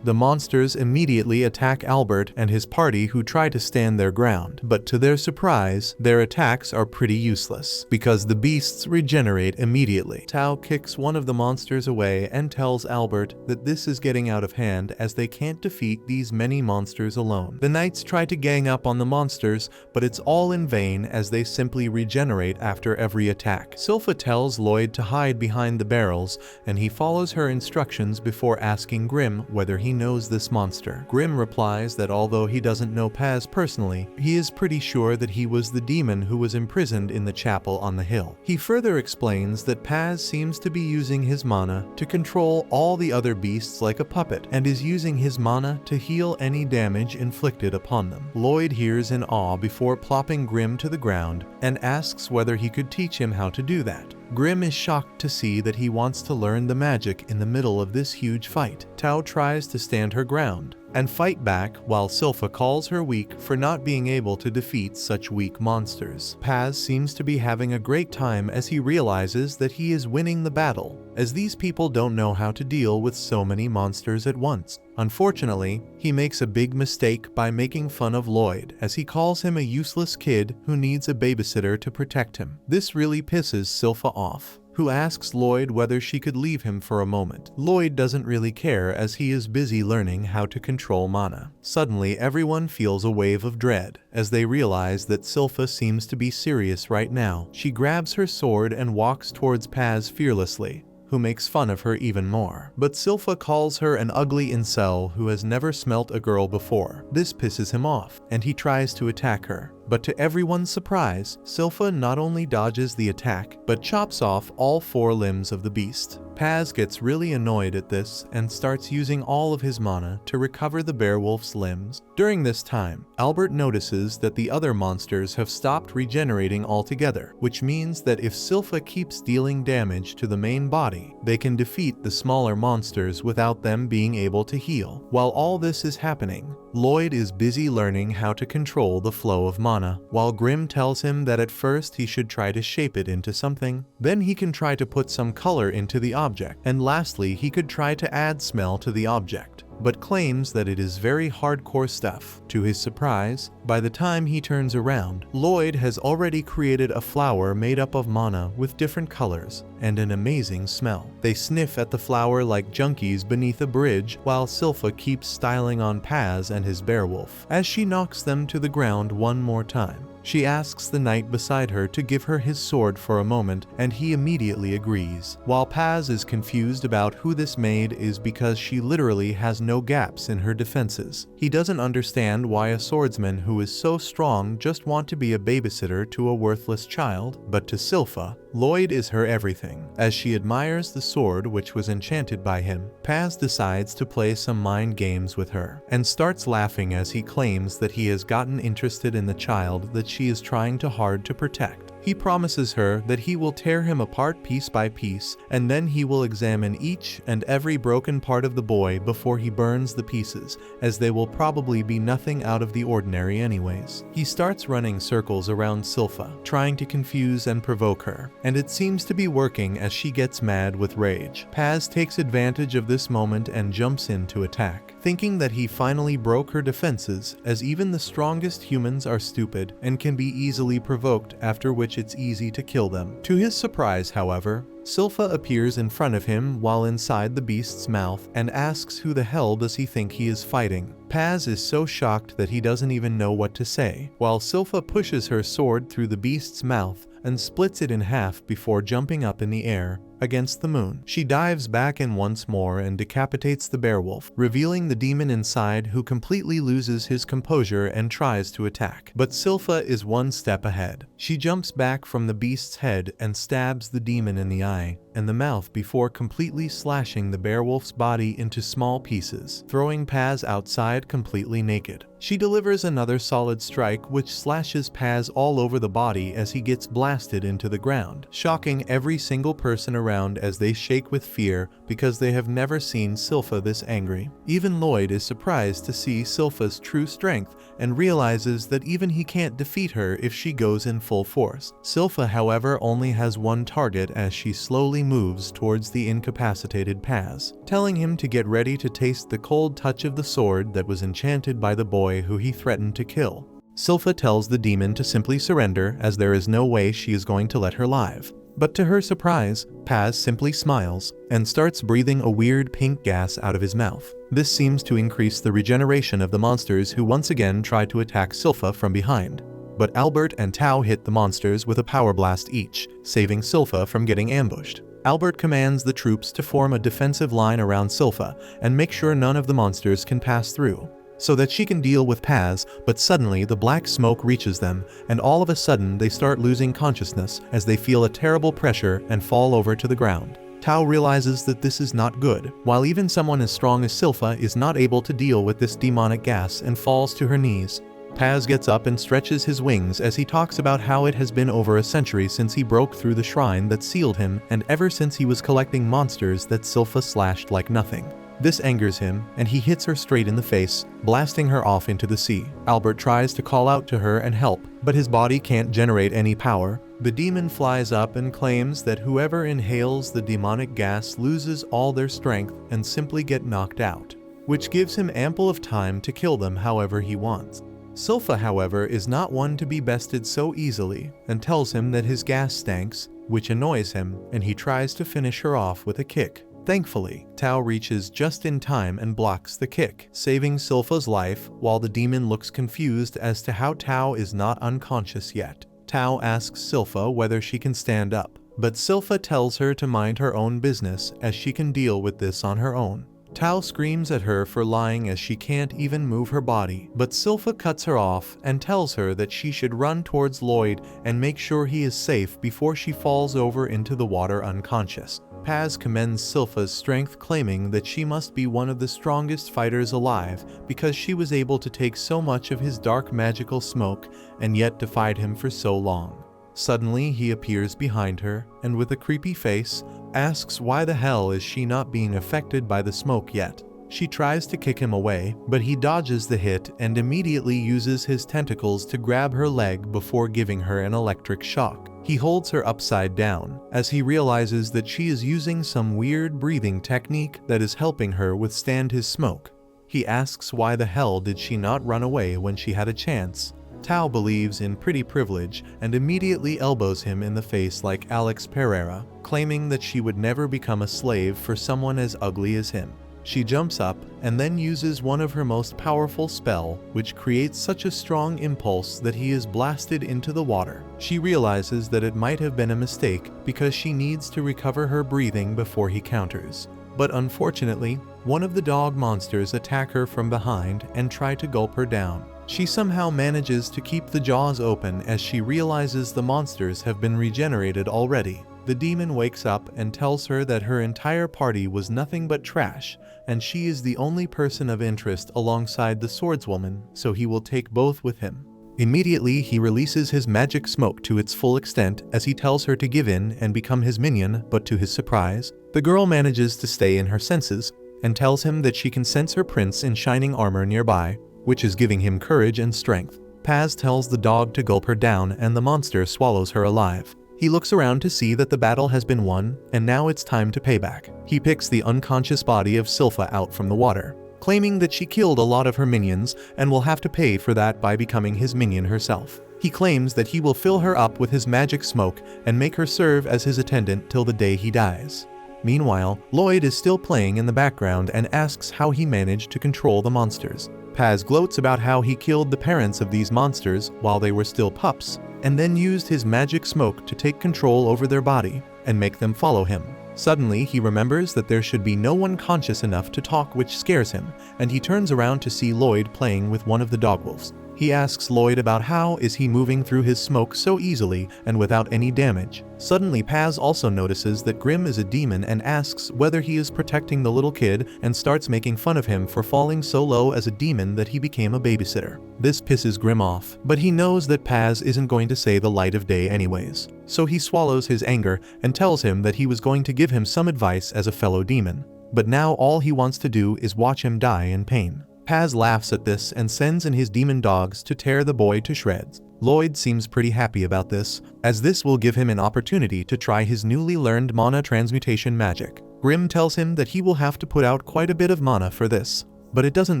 The monsters immediately attack Albert and his party, who try to stand their ground, but to their surprise, their attacks are pretty useless, because the beasts regenerate immediately. Tao kicks one of the monsters away and tells Albert that this is getting out of hand as they can't defeat these many monsters alone. The knights try to gang up on the monsters, but it's all in vain as they simply regenerate after every attack. Silpha tells Lloyd to hide behind the barrels, and he follows her instructions before asking Grim whether he knows this monster. Grim replies that although he doesn't know Paz personally, he is pretty sure that he was the demon who was imprisoned in the chapel on the hill. He further explains that Paz seems to be using his mana to control all the other beasts like a puppet, and is using his mana to heal any damage inflicted upon them. Lloyd hears in awe before plopping Grim to the ground and asks whether he could teach him how to do that. Grim is shocked to see that he wants to learn the magic in the middle of this huge fight. Tao tries to stand her ground and fight back, while Silpha calls her weak for not being able to defeat such weak monsters. Paz seems to be having a great time as he realizes that he is winning the battle, as these people don't know how to deal with so many monsters at once. Unfortunately, he makes a big mistake by making fun of Lloyd, as he calls him a useless kid who needs a babysitter to protect him. This really pisses Silpha off, who asks Lloyd whether she could leave him for a moment. Lloyd doesn't really care as he is busy learning how to control mana. Suddenly, everyone feels a wave of dread as they realize that Silpha seems to be serious right now. She grabs her sword and walks towards Paz fearlessly, who makes fun of her even more. But Silpha calls her an ugly incel who has never smelt a girl before. This pisses him off, and he tries to attack her. But to everyone's surprise, Silpha not only dodges the attack, but chops off all 4 limbs of the beast. Paz gets really annoyed at this and starts using all of his mana to recover the Beowulf's limbs. During this time, Albert notices that the other monsters have stopped regenerating altogether, which means that if Silpha keeps dealing damage to the main body, they can defeat the smaller monsters without them being able to heal. While all this is happening, Lloyd is busy learning how to control the flow of mana, while Grim tells him that at first he should try to shape it into something, then he can try to put some color into the object, and lastly he could try to add smell to the object, but claims that it is very hardcore stuff. To his surprise, by the time he turns around, Lloyd has already created a flower made up of mana with different colors and an amazing smell. They sniff at the flower like junkies beneath a bridge, while Silpha keeps styling on Paz and his Beowulf as she knocks them to the ground one more time. She asks the knight beside her to give her his sword for a moment, and he immediately agrees. While Paz is confused about who this maid is because she literally has no gaps in her defenses. He doesn't understand why a swordsman who is so strong just want to be a babysitter to a worthless child, but to Silpha, Lloyd is her everything. As she admires the sword which was enchanted by him, Paz decides to play some mind games with her, and starts laughing as he claims that he has gotten interested in the child that she is trying too hard to protect. He promises her that he will tear him apart piece by piece, and then he will examine each and every broken part of the boy before he burns the pieces, as they will probably be nothing out of the ordinary anyways. He starts running circles around Silpha, trying to confuse and provoke her, and it seems to be working as she gets mad with rage. Paz takes advantage of this moment and jumps in to attack, thinking that he finally broke her defenses, as even the strongest humans are stupid and can be easily provoked, after which it's easy to kill them. To his surprise, however, Silpha appears in front of him while inside the beast's mouth and asks who the hell does he think he is fighting. Paz is so shocked that he doesn't even know what to say, while Silpha pushes her sword through the beast's mouth and splits it in half before jumping up in the air against the moon. She dives back in once more and decapitates the beowulf, revealing the demon inside, who completely loses his composure and tries to attack. But Silpha is one step ahead. She jumps back from the beast's head and stabs the demon in the eye and the mouth before completely slashing the beowulf's body into small pieces, throwing Paz outside completely naked. She delivers another solid strike which slashes Paz all over the body as he gets blasted into the ground, shocking every single person around as they shake with fear because they have never seen Silpha this angry. Even Lloyd is surprised to see Silpha's true strength and realizes that even he can't defeat her if she goes in full force. Silpha, however, only has one target as she slowly moves towards the incapacitated Paz, telling him to get ready to taste the cold touch of the sword that was enchanted by the boy who he threatened to kill. Silpha tells the demon to simply surrender, as there is no way she is going to let her live. But to her surprise, Paz simply smiles and starts breathing a weird pink gas out of his mouth. This seems to increase the regeneration of the monsters, who once again try to attack Silpha from behind. But Albert and Tao hit the monsters with a power blast each, saving Silpha from getting ambushed. Albert commands the troops to form a defensive line around Silpha and make sure none of the monsters can pass through, so that she can deal with Paz, but suddenly the black smoke reaches them, and all of a sudden they start losing consciousness as they feel a terrible pressure and fall over to the ground. Tao realizes that this is not good, while even someone as strong as Silpha is not able to deal with this demonic gas and falls to her knees. Paz gets up and stretches his wings as he talks about how it has been over a century since he broke through the shrine that sealed him, and ever since he was collecting monsters that Silpha slashed like nothing. This angers him, and he hits her straight in the face, blasting her off into the sea. Albert tries to call out to her and help, but his body can't generate any power. The demon flies up and claims that whoever inhales the demonic gas loses all their strength and simply get knocked out, which gives him ample of time to kill them however he wants. Silpha, however, is not one to be bested so easily and tells him that his gas stanks, which annoys him, and he tries to finish her off with a kick. Thankfully, Tao reaches just in time and blocks the kick, saving Silpha's life, while the demon looks confused as to how Tao is not unconscious yet. Tao asks Silpha whether she can stand up, but Silpha tells her to mind her own business as she can deal with this on her own. Tao screams at her for lying as she can't even move her body, but Silpha cuts her off and tells her that she should run towards Lloyd and make sure he is safe before she falls over into the water unconscious. Paz commends Silpha's strength, claiming that she must be one of the strongest fighters alive because she was able to take so much of his dark magical smoke and yet defied him for so long. Suddenly he appears behind her and with a creepy face asks why the hell is she not being affected by the smoke yet. She tries to kick him away, but he dodges the hit and immediately uses his tentacles to grab her leg before giving her an electric shock. He holds her upside down as he realizes that she is using some weird breathing technique that is helping her withstand his smoke. He asks why the hell did she not run away when she had a chance. Tao believes in pretty privilege and immediately elbows him in the face like Alex Pereira, claiming that she would never become a slave for someone as ugly as him. She jumps up and then uses one of her most powerful spell, which creates such a strong impulse that he is blasted into the water. She realizes that it might have been a mistake because she needs to recover her breathing before he counters. But unfortunately, one of the dog monsters attack her from behind and try to gulp her down. She somehow manages to keep the jaws open as she realizes the monsters have been regenerated already. The demon wakes up and tells her that her entire party was nothing but trash, and she is the only person of interest alongside the swordswoman, so he will take both with him. Immediately, he releases his magic smoke to its full extent as he tells her to give in and become his minion, but to his surprise, the girl manages to stay in her senses and tells him that she can sense her prince in shining armor nearby, which is giving him courage and strength. Paz tells the dog to gulp her down and the monster swallows her alive. He looks around to see that the battle has been won, and now it's time to pay back. He picks the unconscious body of Sylpha out from the water, claiming that she killed a lot of her minions and will have to pay for that by becoming his minion herself. He claims that he will fill her up with his magic smoke and make her serve as his attendant till the day he dies. Meanwhile, Lloyd is still playing in the background and asks how he managed to control the monsters. Paz gloats about how he killed the parents of these monsters while they were still pups, and then used his magic smoke to take control over their body and make them follow him. Suddenly, he remembers that there should be no one conscious enough to talk, which scares him, and he turns around to see Lloyd playing with one of the dogwolves. He asks Lloyd about how is he moving through his smoke so easily and without any damage. Suddenly, Paz also notices that Grim is a demon and asks whether he is protecting the little kid and starts making fun of him for falling so low as a demon that he became a babysitter. This pisses Grim off, but he knows that Paz isn't going to say the light of day anyways. So he swallows his anger and tells him that he was going to give him some advice as a fellow demon. But now all he wants to do is watch him die in pain. Paz laughs at this and sends in his demon dogs to tear the boy to shreds. Lloyd seems pretty happy about this, as this will give him an opportunity to try his newly learned mana transmutation magic. Grim tells him that he will have to put out quite a bit of mana for this, but it doesn't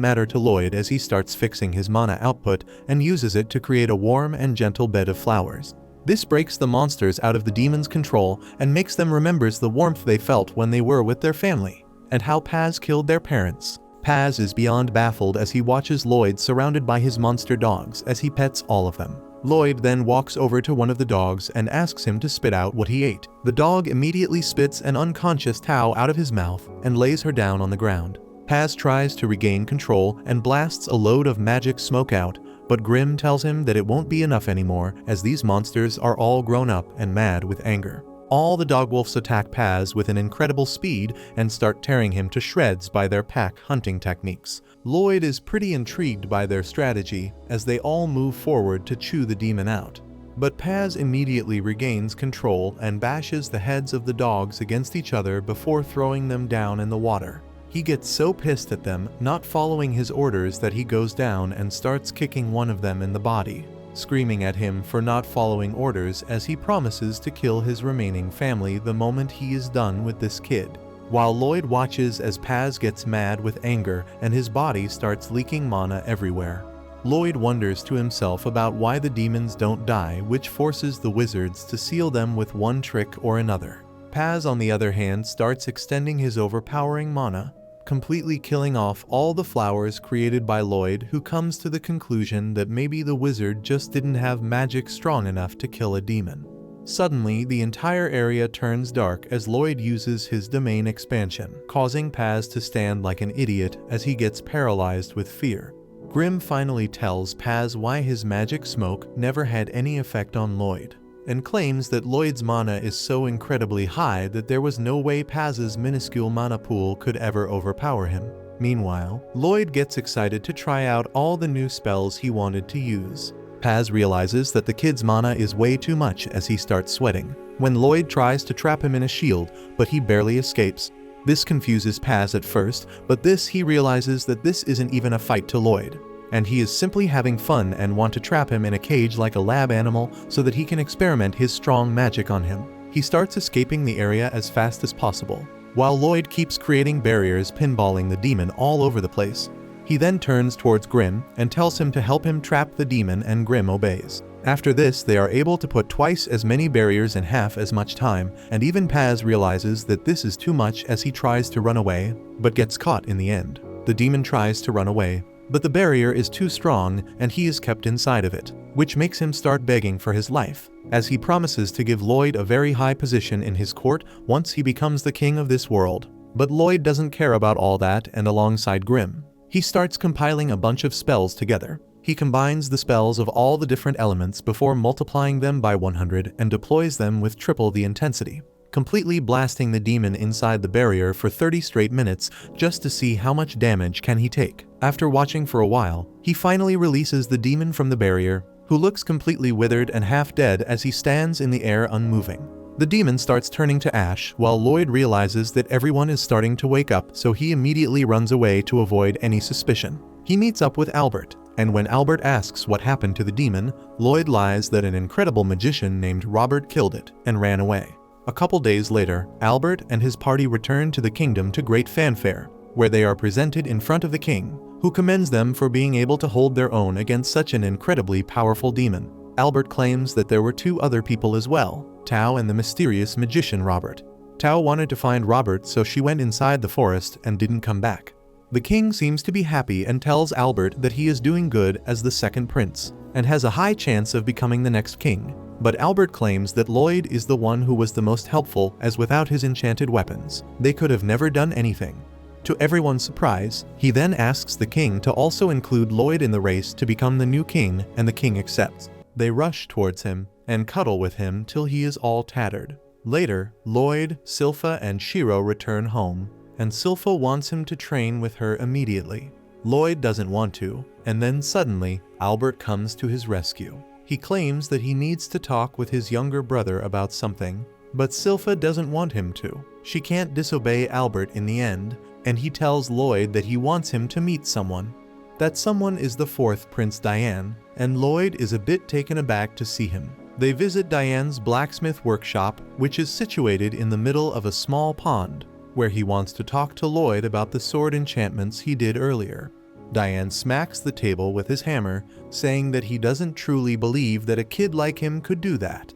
matter to Lloyd as he starts fixing his mana output and uses it to create a warm and gentle bed of flowers. This breaks the monsters out of the demon's control and makes them remember the warmth they felt when they were with their family, and how Paz killed their parents. Paz is beyond baffled as he watches Lloyd surrounded by his monster dogs as he pets all of them. Lloyd then walks over to one of the dogs and asks him to spit out what he ate. The dog immediately spits an unconscious Tao out of his mouth and lays her down on the ground. Paz tries to regain control and blasts a load of magic smoke out, but Grim tells him that it won't be enough anymore as these monsters are all grown up and mad with anger. All the dogwolves attack Paz with an incredible speed and start tearing him to shreds by their pack hunting techniques. Lloyd is pretty intrigued by their strategy as they all move forward to chew the demon out. But Paz immediately regains control and bashes the heads of the dogs against each other before throwing them down in the water. He gets so pissed at them not following his orders that he goes down and starts kicking one of them in the body, screaming at him for not following orders as he promises to kill his remaining family the moment he is done with this kid. While Lloyd watches as Paz gets mad with anger and his body starts leaking mana everywhere. Lloyd wonders to himself about why the demons don't die, which forces the wizards to seal them with one trick or another. Paz, on the other hand, starts extending his overpowering mana, completely killing off all the flowers created by Lloyd, who comes to the conclusion that maybe the wizard just didn't have magic strong enough to kill a demon. Suddenly, the entire area turns dark as Lloyd uses his domain expansion, causing Paz to stand like an idiot as he gets paralyzed with fear. Grim finally tells Paz why his magic smoke never had any effect on Lloyd, and claims that Lloyd's mana is so incredibly high that there was no way Paz's minuscule mana pool could ever overpower him. Meanwhile, Lloyd gets excited to try out all the new spells he wanted to use. Paz realizes that the kid's mana is way too much as he starts sweating, when Lloyd tries to trap him in a shield, but he barely escapes. This confuses Paz at first, but he realizes that this isn't even a fight to Lloyd, and he is simply having fun and want to trap him in a cage like a lab animal so that he can experiment his strong magic on him. He starts escaping the area as fast as possible, while Lloyd keeps creating barriers pinballing the demon all over the place. He then turns towards Grim and tells him to help him trap the demon, and Grim obeys. After this, they are able to put twice as many barriers in half as much time, and even Paz realizes that this is too much as he tries to run away, but gets caught in the end. The demon tries to run away, but the barrier is too strong and he is kept inside of it, which makes him start begging for his life, as he promises to give Lloyd a very high position in his court once he becomes the king of this world. But Lloyd doesn't care about all that, and alongside Grim, he starts compiling a bunch of spells together. He combines the spells of all the different elements before multiplying them by 100 and deploys them with triple the intensity, completely blasting the demon inside the barrier for 30 straight minutes just to see how much damage can he take. After watching for a while, he finally releases the demon from the barrier who looks completely withered and half dead as he stands in the air unmoving. The demon starts turning to ash while Lloyd realizes that everyone is starting to wake up, so he immediately runs away to avoid any suspicion. He meets up with Albert, and when Albert asks what happened to the demon, Lloyd lies that an incredible magician named Robert killed it and ran away. A couple days later, Albert and his party return to the kingdom to great fanfare, where they are presented in front of the king, who commends them for being able to hold their own against such an incredibly powerful demon. Albert claims that there were two other people as well, Tao and the mysterious magician Robert. Tao wanted to find Robert, so she went inside the forest and didn't come back. The king seems to be happy and tells Albert that he is doing good as the second prince, and has a high chance of becoming the next king. But Albert claims that Lloyd is the one who was the most helpful, as without his enchanted weapons, they could have never done anything. To everyone's surprise, he then asks the king to also include Lloyd in the race to become the new king, and the king accepts. They rush towards him and cuddle with him till he is all tattered. Later, Lloyd, Silpha, and Shiro return home, and Silpha wants him to train with her immediately. Lloyd doesn't want to, and then suddenly, Albert comes to his rescue. He claims that he needs to talk with his younger brother about something, but Silpha doesn't want him to. She can't disobey Albert in the end, and he tells Lloyd that he wants him to meet someone. That someone is the fourth Prince Diane, and Lloyd is a bit taken aback to see him. They visit Diane's blacksmith workshop, which is situated in the middle of a small pond, where he wants to talk to Lloyd about the sword enchantments he did earlier. Diane smacks the table with his hammer, saying that he doesn't truly believe that a kid like him could do that,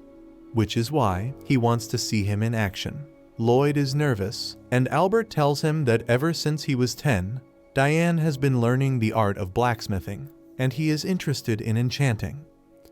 which is why he wants to see him in action. Lloyd is nervous, and Albert tells him that ever since he was 10, Diane has been learning the art of blacksmithing, and he is interested in enchanting.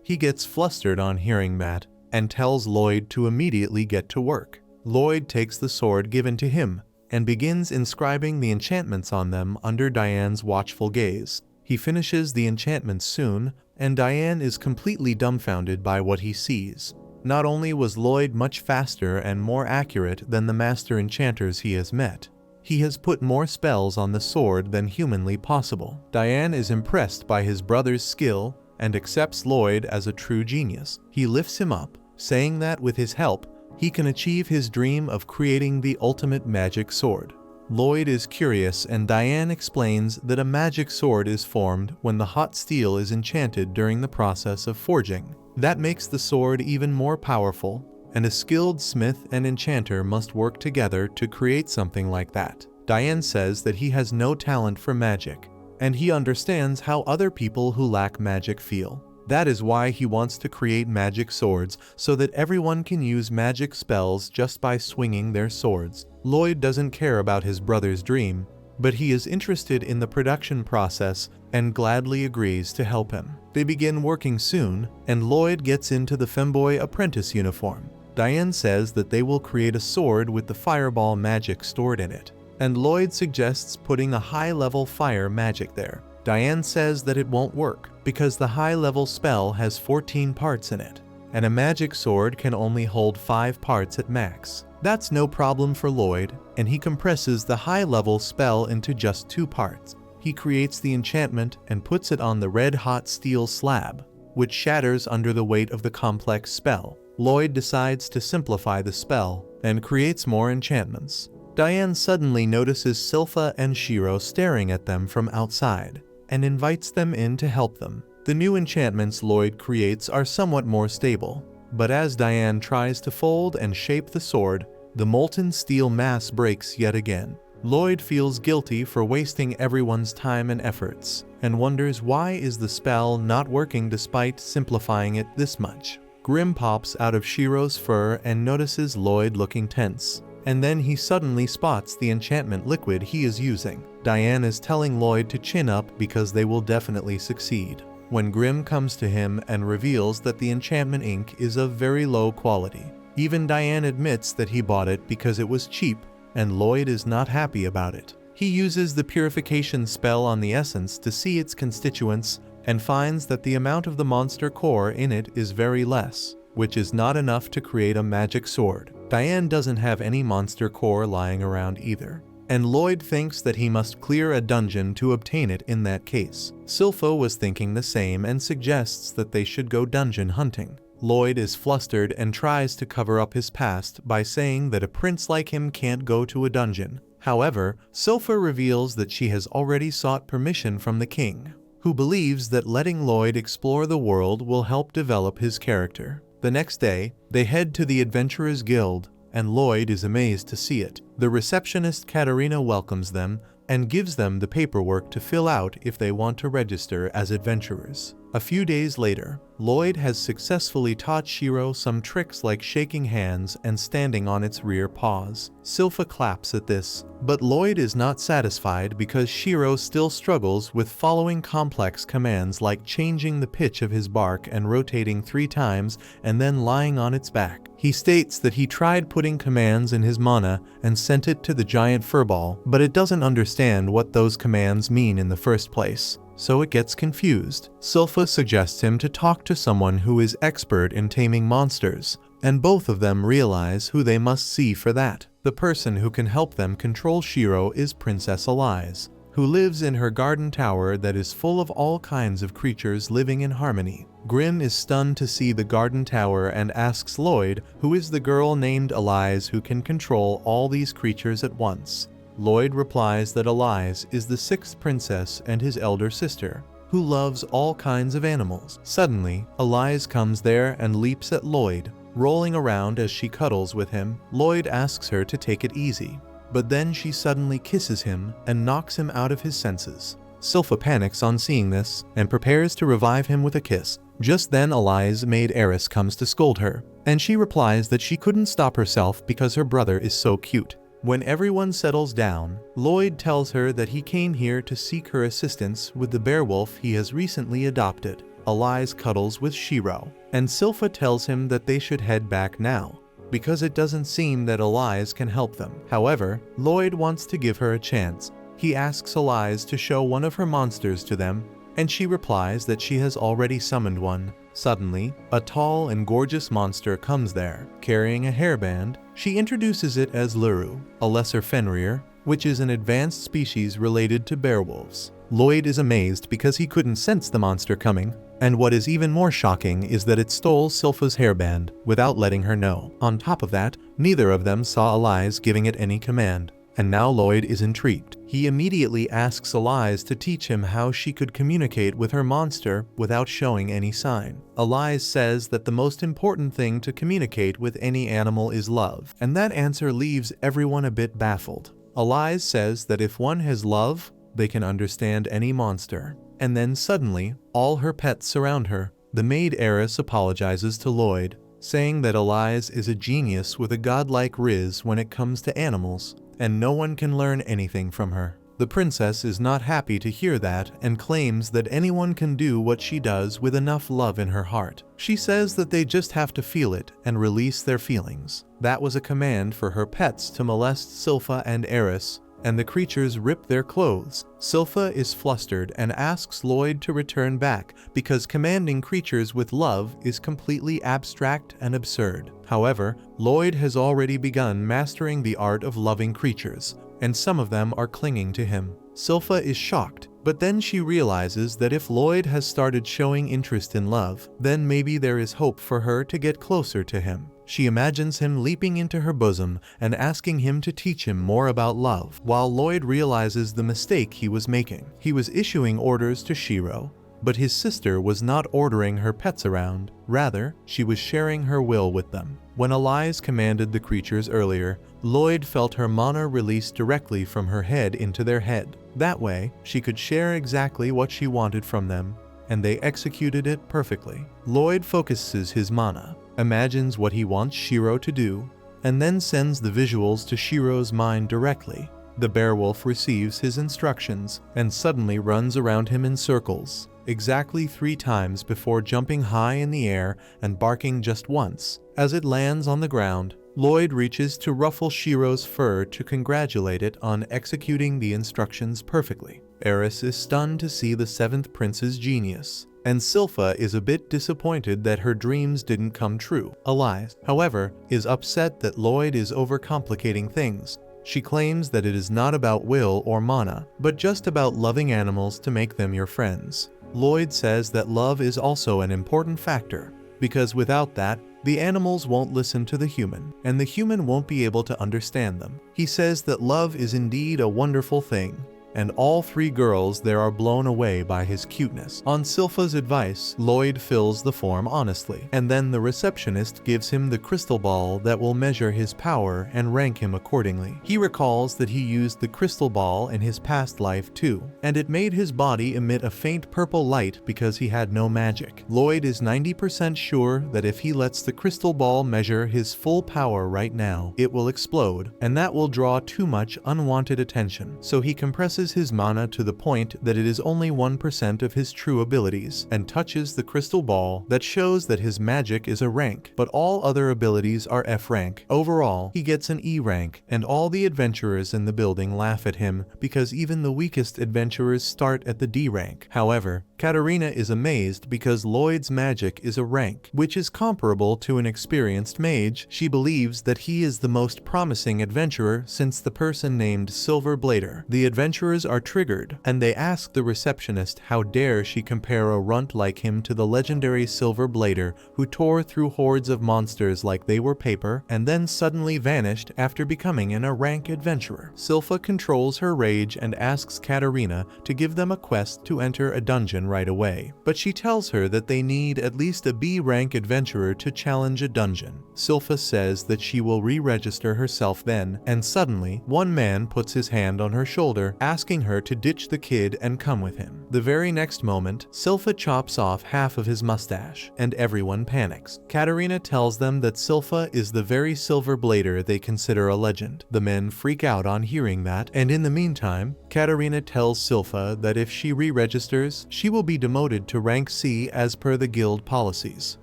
He gets flustered on hearing that, and tells Lloyd to immediately get to work. Lloyd takes the sword given to him, and begins inscribing the enchantments on them under Diane's watchful gaze. He finishes the enchantments soon, and Diane is completely dumbfounded by what he sees. Not only was Lloyd much faster and more accurate than the master enchanters he has met, he has put more spells on the sword than humanly possible. Diane is impressed by his brother's skill and accepts Lloyd as a true genius. He lifts him up, saying that with his help, he can achieve his dream of creating the ultimate magic sword. Lloyd is curious, and Diane explains that a magic sword is formed when the hot steel is enchanted during the process of forging. That makes the sword even more powerful, and a skilled smith and enchanter must work together to create something like that. Diane says that he has no talent for magic, and he understands how other people who lack magic feel. That is why he wants to create magic swords, so that everyone can use magic spells just by swinging their swords. Lloyd doesn't care about his brother's dream, but he is interested in the production process and gladly agrees to help him. They begin working soon, and Lloyd gets into the femboy apprentice uniform. Diane says that they will create a sword with the fireball magic stored in it, and Lloyd suggests putting a high-level fire magic there. Diane says that it won't work, because the high-level spell has 14 parts in it, and a magic sword can only hold 5 parts at max. That's no problem for Lloyd, and he compresses the high-level spell into just 2 parts. He creates the enchantment and puts it on the red-hot steel slab, which shatters under the weight of the complex spell. Lloyd decides to simplify the spell and creates more enchantments. Diane suddenly notices Silpha and Shiro staring at them from outside, and invites them in to help them. The new enchantments Lloyd creates are somewhat more stable, but as Diane tries to fold and shape the sword, the molten steel mass breaks yet again. Lloyd feels guilty for wasting everyone's time and efforts, and wonders why is the spell not working despite simplifying it this much. Grim pops out of Shiro's fur and notices Lloyd looking tense, and then he suddenly spots the enchantment liquid he is using. Diane is telling Lloyd to chin up because they will definitely succeed, when Grim comes to him and reveals that the enchantment ink is of very low quality. Even Diane admits that he bought it because it was cheap, and Lloyd is not happy about it. He uses the purification spell on the essence to see its constituents and finds that the amount of the monster core in it is very less, which is not enough to create a magic sword. Diane doesn't have any monster core lying around either. and Lloyd thinks that he must clear a dungeon to obtain it in that case. Silpha was thinking the same and suggests that they should go dungeon hunting. Lloyd is flustered and tries to cover up his past by saying that a prince like him can't go to a dungeon. However, Silpha reveals that she has already sought permission from the king, who believes that letting Lloyd explore the world will help develop his character. The next day, they head to the Adventurers Guild, and Lloyd is amazed to see it. The receptionist Katarina welcomes them and gives them the paperwork to fill out if they want to register as adventurers. A few days later, Lloyd has successfully taught Shiro some tricks like shaking hands and standing on its rear paws. Silpha claps at this, but Lloyd is not satisfied because Shiro still struggles with following complex commands like changing the pitch of his bark and rotating 3 times and then lying on its back. He states that he tried putting commands in his mana and sent it to the giant furball, but it doesn't understand what those commands mean in the first place, so it gets confused. Silpha suggests him to talk to someone who is expert in taming monsters, and both of them realize who they must see for that. The person who can help them control Shiro is Princess Elize, who lives in her garden tower that is full of all kinds of creatures living in harmony. Grim is stunned to see the garden tower and asks Lloyd who is the girl named Elize who can control all these creatures at once. Lloyd replies that Elize is the 6th princess and his elder sister, who loves all kinds of animals. Suddenly, Elize comes there and leaps at Lloyd, rolling around as she cuddles with him. Lloyd asks her to take it easy, but then she suddenly kisses him and knocks him out of his senses. Silpha panics on seeing this and prepares to revive him with a kiss. Just then Elize's maid Eris comes to scold her, and she replies that she couldn't stop herself because her brother is so cute. When everyone settles down, Lloyd tells her that he came here to seek her assistance with the beowulf he has recently adopted. Elize cuddles with Shiro, and Silpha tells him that they should head back now, because it doesn't seem that Elize can help them. However, Lloyd wants to give her a chance. He asks Elize to show one of her monsters to them, and she replies that she has already summoned one. Suddenly, a tall and gorgeous monster comes there, carrying a hairband. She introduces it as Luru, a lesser Fenrir, which is an advanced species related to beowulfs. Lloyd is amazed because he couldn't sense the monster coming, and what is even more shocking is that it stole Silpha's hairband without letting her know. On top of that, neither of them saw Elize giving it any command, and now Lloyd is intrigued. He immediately asks Elize to teach him how she could communicate with her monster without showing any sign. Elize says that the most important thing to communicate with any animal is love, and that answer leaves everyone a bit baffled. Elize says that if one has love, they can understand any monster. And then suddenly, all her pets surround her. The maid Eris apologizes to Lloyd, saying that Elize is a genius with a godlike riz when it comes to animals, and no one can learn anything from her. The princess is not happy to hear that and claims that anyone can do what she does with enough love in her heart. She says that they just have to feel it and release their feelings. That was a command for her pets to molest Silpha and Eris, and the creatures rip their clothes. Silpha is flustered and asks Lloyd to return back because commanding creatures with love is completely abstract and absurd. However, Lloyd has already begun mastering the art of loving creatures, and some of them are clinging to him. Silpha is shocked, but then she realizes that if Lloyd has started showing interest in love, then maybe there is hope for her to get closer to him. She imagines him leaping into her bosom and asking him to teach him more about love, while Lloyd realizes the mistake he was making. He was issuing orders to Shiro, but his sister was not ordering her pets around. Rather, she was sharing her will with them. When Elize commanded the creatures earlier, Lloyd felt her mana release directly from her head into their head. That way, she could share exactly what she wanted from them, and they executed it perfectly. Lloyd focuses his mana, imagines what he wants Shiro to do, and then sends the visuals to Shiro's mind directly. The beowulf receives his instructions and suddenly runs around him in circles, exactly 3 times before jumping high in the air and barking just once. As it lands on the ground, Lloyd reaches to ruffle Shiro's fur to congratulate it on executing the instructions perfectly. Eris is stunned to see the 7th prince's genius, and Silpha is a bit disappointed that her dreams didn't come true. Elize, however, is upset that Lloyd is overcomplicating things, She claims that it is not about will or mana, but just about loving animals to make them your friends. Lloyd says that love is also an important factor, because without that, the animals won't listen to the human, and the human won't be able to understand them. He says that love is indeed a wonderful thing, and all three girls there are blown away by his cuteness. On Silpha's advice, Lloyd fills the form honestly, and then the receptionist gives him the crystal ball that will measure his power and rank him accordingly. He recalls that he used the crystal ball in his past life too, and it made his body emit a faint purple light because he had no magic. Lloyd is 90% sure that if he lets the crystal ball measure his full power right now, it will explode, and that will draw too much unwanted attention. So he compresses his mana to the point that it is only 1% of his true abilities, and touches the crystal ball that shows that his magic is a rank, but all other abilities are F rank. Overall, he gets an E rank, and all the adventurers in the building laugh at him because even the weakest adventurers start at the D rank. However, Katarina is amazed because Lloyd's magic is a rank, which is comparable to an experienced mage. She believes that he is the most promising adventurer since the person named Silver Blader. The adventurers are triggered, and they ask the receptionist how dare she compare a runt like him to the legendary Silver Blader who tore through hordes of monsters like they were paper and then suddenly vanished after becoming an A-rank adventurer. Silpha controls her rage and asks Katarina to give them a quest to enter a dungeon right away, but she tells her that they need at least a B-rank adventurer to challenge a dungeon. Silpha says that she will re-register herself then, and suddenly, one man puts his hand on her shoulder, asking her to ditch the kid and come with him. The very next moment, Silpha chops off half of his mustache, and everyone panics. Katarina tells them that Silpha is the very Silver Blader they consider a legend. The men freak out on hearing that, and in the meantime, Katarina tells Silpha that if she re-registers, she will be demoted to rank C as per the guild policies.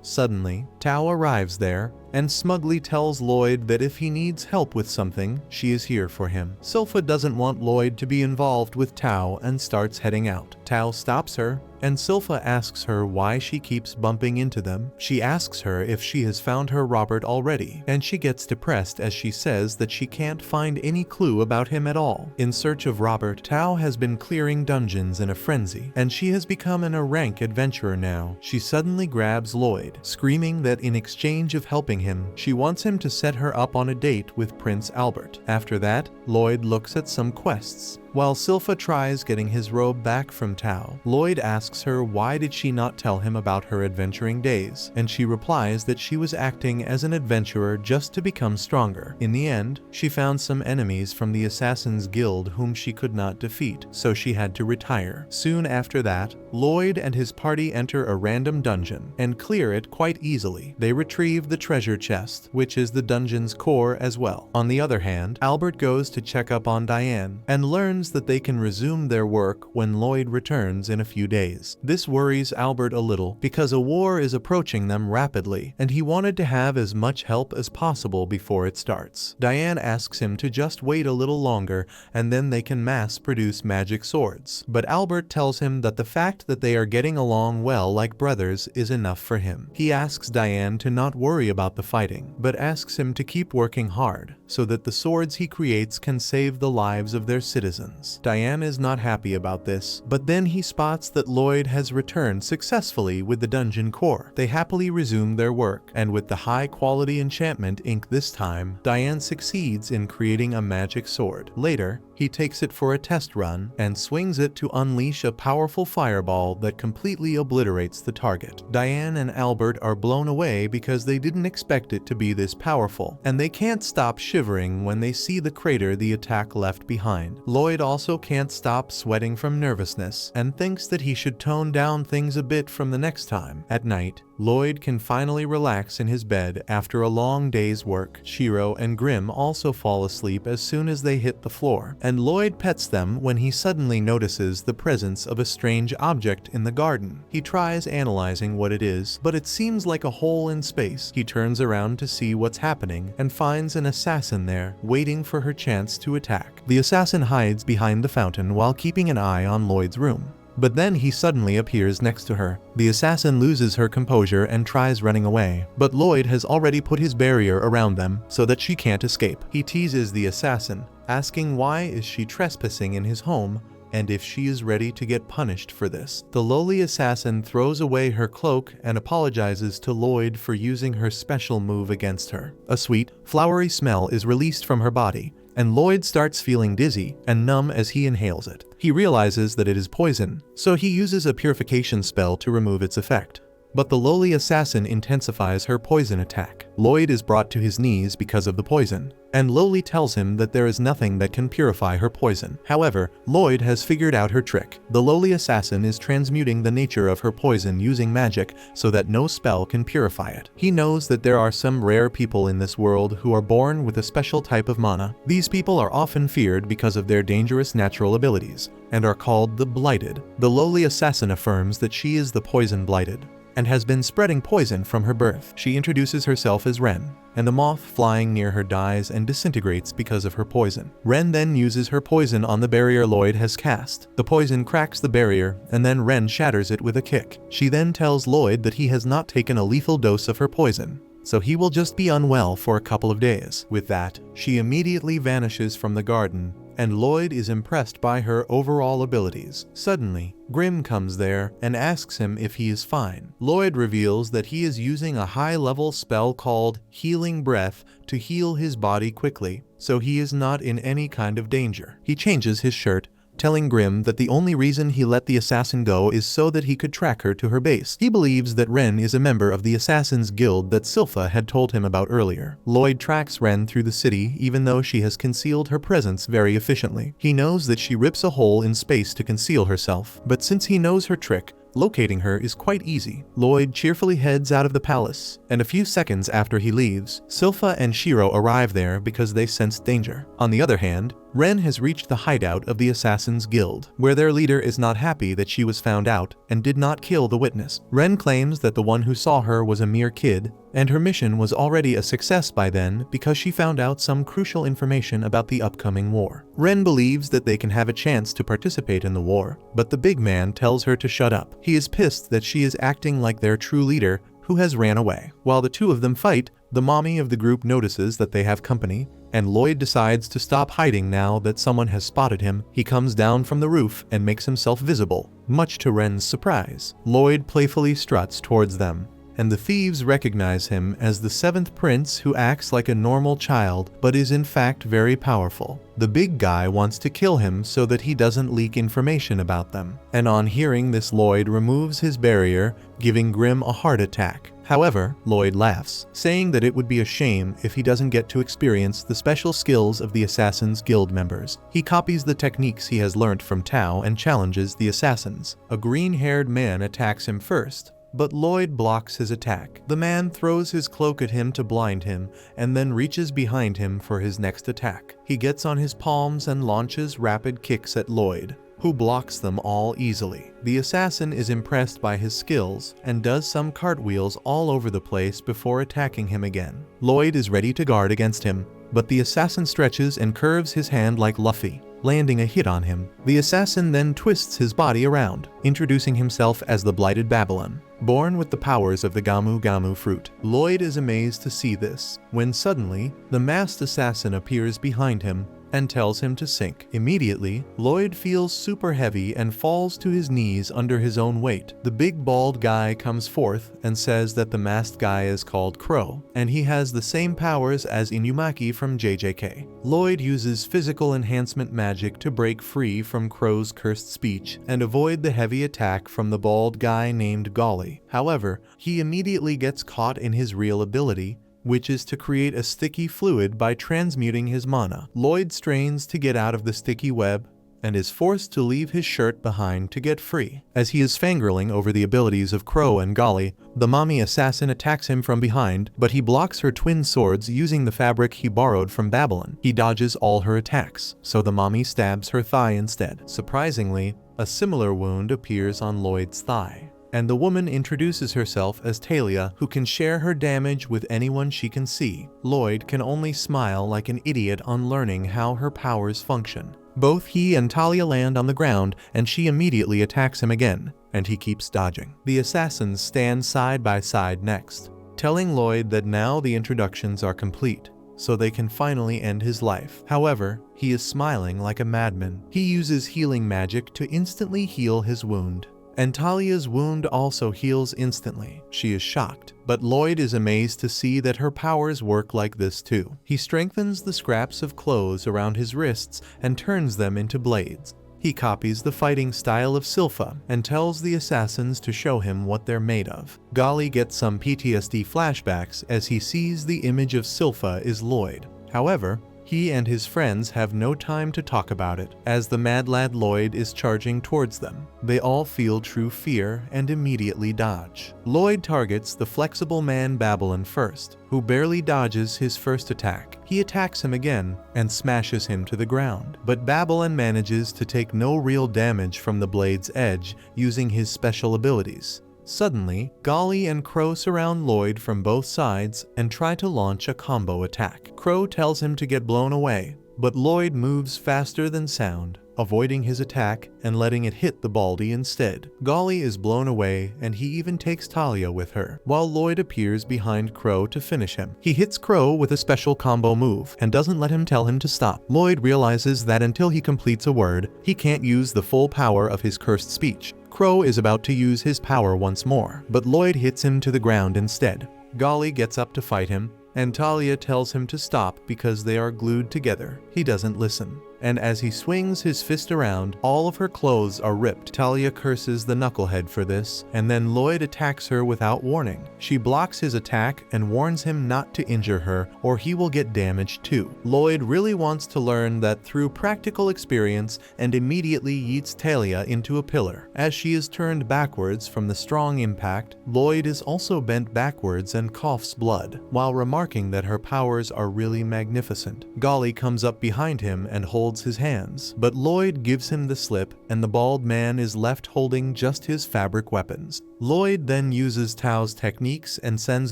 Suddenly, Tao arrives there, and smugly tells Lloyd that if he needs help with something, she is here for him. Silpha doesn't want Lloyd to be involved with Tao and starts heading out. Tao stops her, and Silpha asks her why she keeps bumping into them. She asks her if she has found her Robert already, and she gets depressed as she says that she can't find any clue about him at all. In search of Robert, Tao has been clearing dungeons in a frenzy, and she has become an A-rank adventurer now. She suddenly grabs Lloyd, screaming that in exchange of helping him, she wants him to set her up on a date with Prince Albert. After that, Lloyd looks at some quests. While Silpha tries getting his robe back from Tao, Lloyd asks her why did she not tell him about her adventuring days, and she replies that she was acting as an adventurer just to become stronger. In the end, she found some enemies from the Assassin's Guild whom she could not defeat, so she had to retire. Soon after that, Lloyd and his party enter a random dungeon and clear it quite easily. They retrieve the treasure chest, which is the dungeon's core as well. On the other hand, Albert goes to check up on Diane and learns that they can resume their work when Lloyd returns in a few days. This worries Albert a little because a war is approaching them rapidly, and he wanted to have as much help as possible before it starts. Diane asks him to just wait a little longer and then they can mass produce magic swords. But Albert tells him that the fact that they are getting along well like brothers is enough for him. He asks Diane to not worry about the fighting, but asks him to keep working hard so that the swords he creates can save the lives of their citizens. Diane is not happy about this, but then he spots that Lloyd has returned successfully with the dungeon core. They happily resume their work, and with the high-quality enchantment ink this time, Diane succeeds in creating a magic sword. Later, he takes it for a test run and swings it to unleash a powerful fireball that completely obliterates the target. Diane and Albert are blown away because they didn't expect it to be this powerful, and they can't stop shivering when they see the crater the attack left behind. Lloyd also can't stop sweating from nervousness and thinks that he should tone down things a bit from the next time. At night, Lloyd can finally relax in his bed after a long day's work. Shiro and Grim also fall asleep as soon as they hit the floor, and Lloyd pets them when he suddenly notices the presence of a strange object in the garden. He tries analyzing what it is, but it seems like a hole in space. He turns around to see what's happening and finds an assassin there, waiting for her chance to attack. The assassin hides behind the fountain while keeping an eye on Lloyd's room. But then he suddenly appears next to her. The assassin loses her composure and tries running away, but Lloyd has already put his barrier around them so that she can't escape. He teases the assassin, asking why is she trespassing in his home and if she is ready to get punished for this. The lowly assassin throws away her cloak and apologizes to Lloyd for using her special move against her. A sweet, flowery smell is released from her body, and Lloyd starts feeling dizzy and numb as he inhales it. He realizes that it is poison, so he uses a purification spell to remove its effect. But the lowly assassin intensifies her poison attack. Lloyd is brought to his knees because of the poison, and Lowly tells him that there is nothing that can purify her poison. However, Lloyd has figured out her trick. The lowly assassin is transmuting the nature of her poison using magic so that no spell can purify it. He knows that there are some rare people in this world who are born with a special type of mana. These people are often feared because of their dangerous natural abilities, and are called the Blighted. The lowly assassin affirms that she is the Poison Blighted, and has been spreading poison from her birth. She introduces herself as Ren, and the moth flying near her dies and disintegrates because of her poison. Ren then uses her poison on the barrier Lloyd has cast. The poison cracks the barrier, and then Ren shatters it with a kick. She then tells Lloyd that he has not taken a lethal dose of her poison, so he will just be unwell for a couple of days. With that, she immediately vanishes from the garden, and Lloyd is impressed by her overall abilities. Suddenly, Grimm comes there and asks him if he is fine. Lloyd reveals that he is using a high-level spell called Healing Breath to heal his body quickly, so he is not in any kind of danger. He changes his shirt, telling Grimm that the only reason he let the assassin go is so that he could track her to her base. He believes that Ren is a member of the Assassin's Guild that Silpha had told him about earlier. Lloyd tracks Ren through the city even though she has concealed her presence very efficiently. He knows that she rips a hole in space to conceal herself, but since he knows her trick, locating her is quite easy. Lloyd cheerfully heads out of the palace, and a few seconds after he leaves, Silpha and Shiro arrive there because they sense danger. On the other hand, Ren has reached the hideout of the Assassin's Guild, where their leader is not happy that she was found out and did not kill the witness. Ren claims that the one who saw her was a mere kid, and her mission was already a success by then because she found out some crucial information about the upcoming war. Ren believes that they can have a chance to participate in the war, but the big man tells her to shut up. He is pissed that she is acting like their true leader, who has ran away. While the two of them fight, the mommy of the group notices that they have company, and Lloyd decides to stop hiding now that someone has spotted him. He comes down from the roof and makes himself visible, much to Ren's surprise. Lloyd playfully struts towards them, and the thieves recognize him as the 7th prince who acts like a normal child but is in fact very powerful. The big guy wants to kill him so that he doesn't leak information about them, and on hearing this Lloyd removes his barrier, giving Grimm a heart attack. However, Lloyd laughs, saying that it would be a shame if he doesn't get to experience the special skills of the Assassin's Guild members. He copies the techniques he has learnt from Tao and challenges the assassins. A green-haired man attacks him first, but Lloyd blocks his attack. The man throws his cloak at him to blind him, and then reaches behind him for his next attack. He gets on his palms and launches rapid kicks at Lloyd, who blocks them all easily. The assassin is impressed by his skills and does some cartwheels all over the place before attacking him again. Lloyd is ready to guard against him, but the assassin stretches and curves his hand like Luffy, landing a hit on him. The assassin then twists his body around, introducing himself as the Blighted Babylon, born with the powers of the Gamu Gamu fruit. Lloyd is amazed to see this, when suddenly, the masked assassin appears behind him and tells him to sink. Immediately, Lloyd feels super heavy and falls to his knees under his own weight. The big bald guy comes forth and says that the masked guy is called Crow, and he has the same powers as Inumaki from JJK. Lloyd uses physical enhancement magic to break free from Crow's cursed speech and avoid the heavy attack from the bald guy named Golly. However, he immediately gets caught in his real ability, which is to create a sticky fluid by transmuting his mana. Lloyd strains to get out of the sticky web and is forced to leave his shirt behind to get free. As he is fangirling over the abilities of Crow and Golly, the mommy assassin attacks him from behind, but he blocks her twin swords using the fabric he borrowed from Babylon. He dodges all her attacks, so the mommy stabs her thigh instead. Surprisingly, a similar wound appears on Lloyd's thigh, and the woman introduces herself as Talia, who can share her damage with anyone she can see. Lloyd can only smile like an idiot on learning how her powers function. Both he and Talia land on the ground, and she immediately attacks him again, and he keeps dodging. The assassins stand side by side next, telling Lloyd that now the introductions are complete, so they can finally end his life. However, he is smiling like a madman. He uses healing magic to instantly heal his wound. And Talia's wound also heals instantly. She is shocked, but Lloyd is amazed to see that her powers work like this too. He strengthens the scraps of clothes around his wrists and turns them into blades. He copies the fighting style of Silpha and tells the assassins to show him what they're made of. Golly gets some PTSD flashbacks as he sees the image of Silpha is Lloyd. However, he and his friends have no time to talk about it, as the mad lad Lloyd is charging towards them. They all feel true fear and immediately dodge. Lloyd targets the flexible man Babylon first, who barely dodges his first attack. He attacks him again and smashes him to the ground, but Babylon manages to take no real damage from the blade's edge using his special abilities. Suddenly, Golly and Crow surround Lloyd from both sides and try to launch a combo attack. Crow tells him to get blown away, but Lloyd moves faster than sound, avoiding his attack and letting it hit the Baldy instead. Golly is blown away and he even takes Talia with her, while Lloyd appears behind Crow to finish him. He hits Crow with a special combo move and doesn't let him tell him to stop. Lloyd realizes that until he completes a word, he can't use the full power of his cursed speech. Crow is about to use his power once more, but Lloyd hits him to the ground instead. Golly gets up to fight him, and Talia tells him to stop because they are glued together. He doesn't listen, and as he swings his fist around, all of her clothes are ripped. Talia curses the knucklehead for this, and then Lloyd attacks her without warning. She blocks his attack and warns him not to injure her or he will get damaged too. Lloyd really wants to learn that through practical experience and immediately yeets Talia into a pillar. As she is turned backwards from the strong impact, Lloyd is also bent backwards and coughs blood, while remarking that her powers are really magnificent. Golly comes up behind him and holds his hands, but Lloyd gives him the slip and the bald man is left holding just his fabric weapons. Lloyd then uses Tao's techniques and sends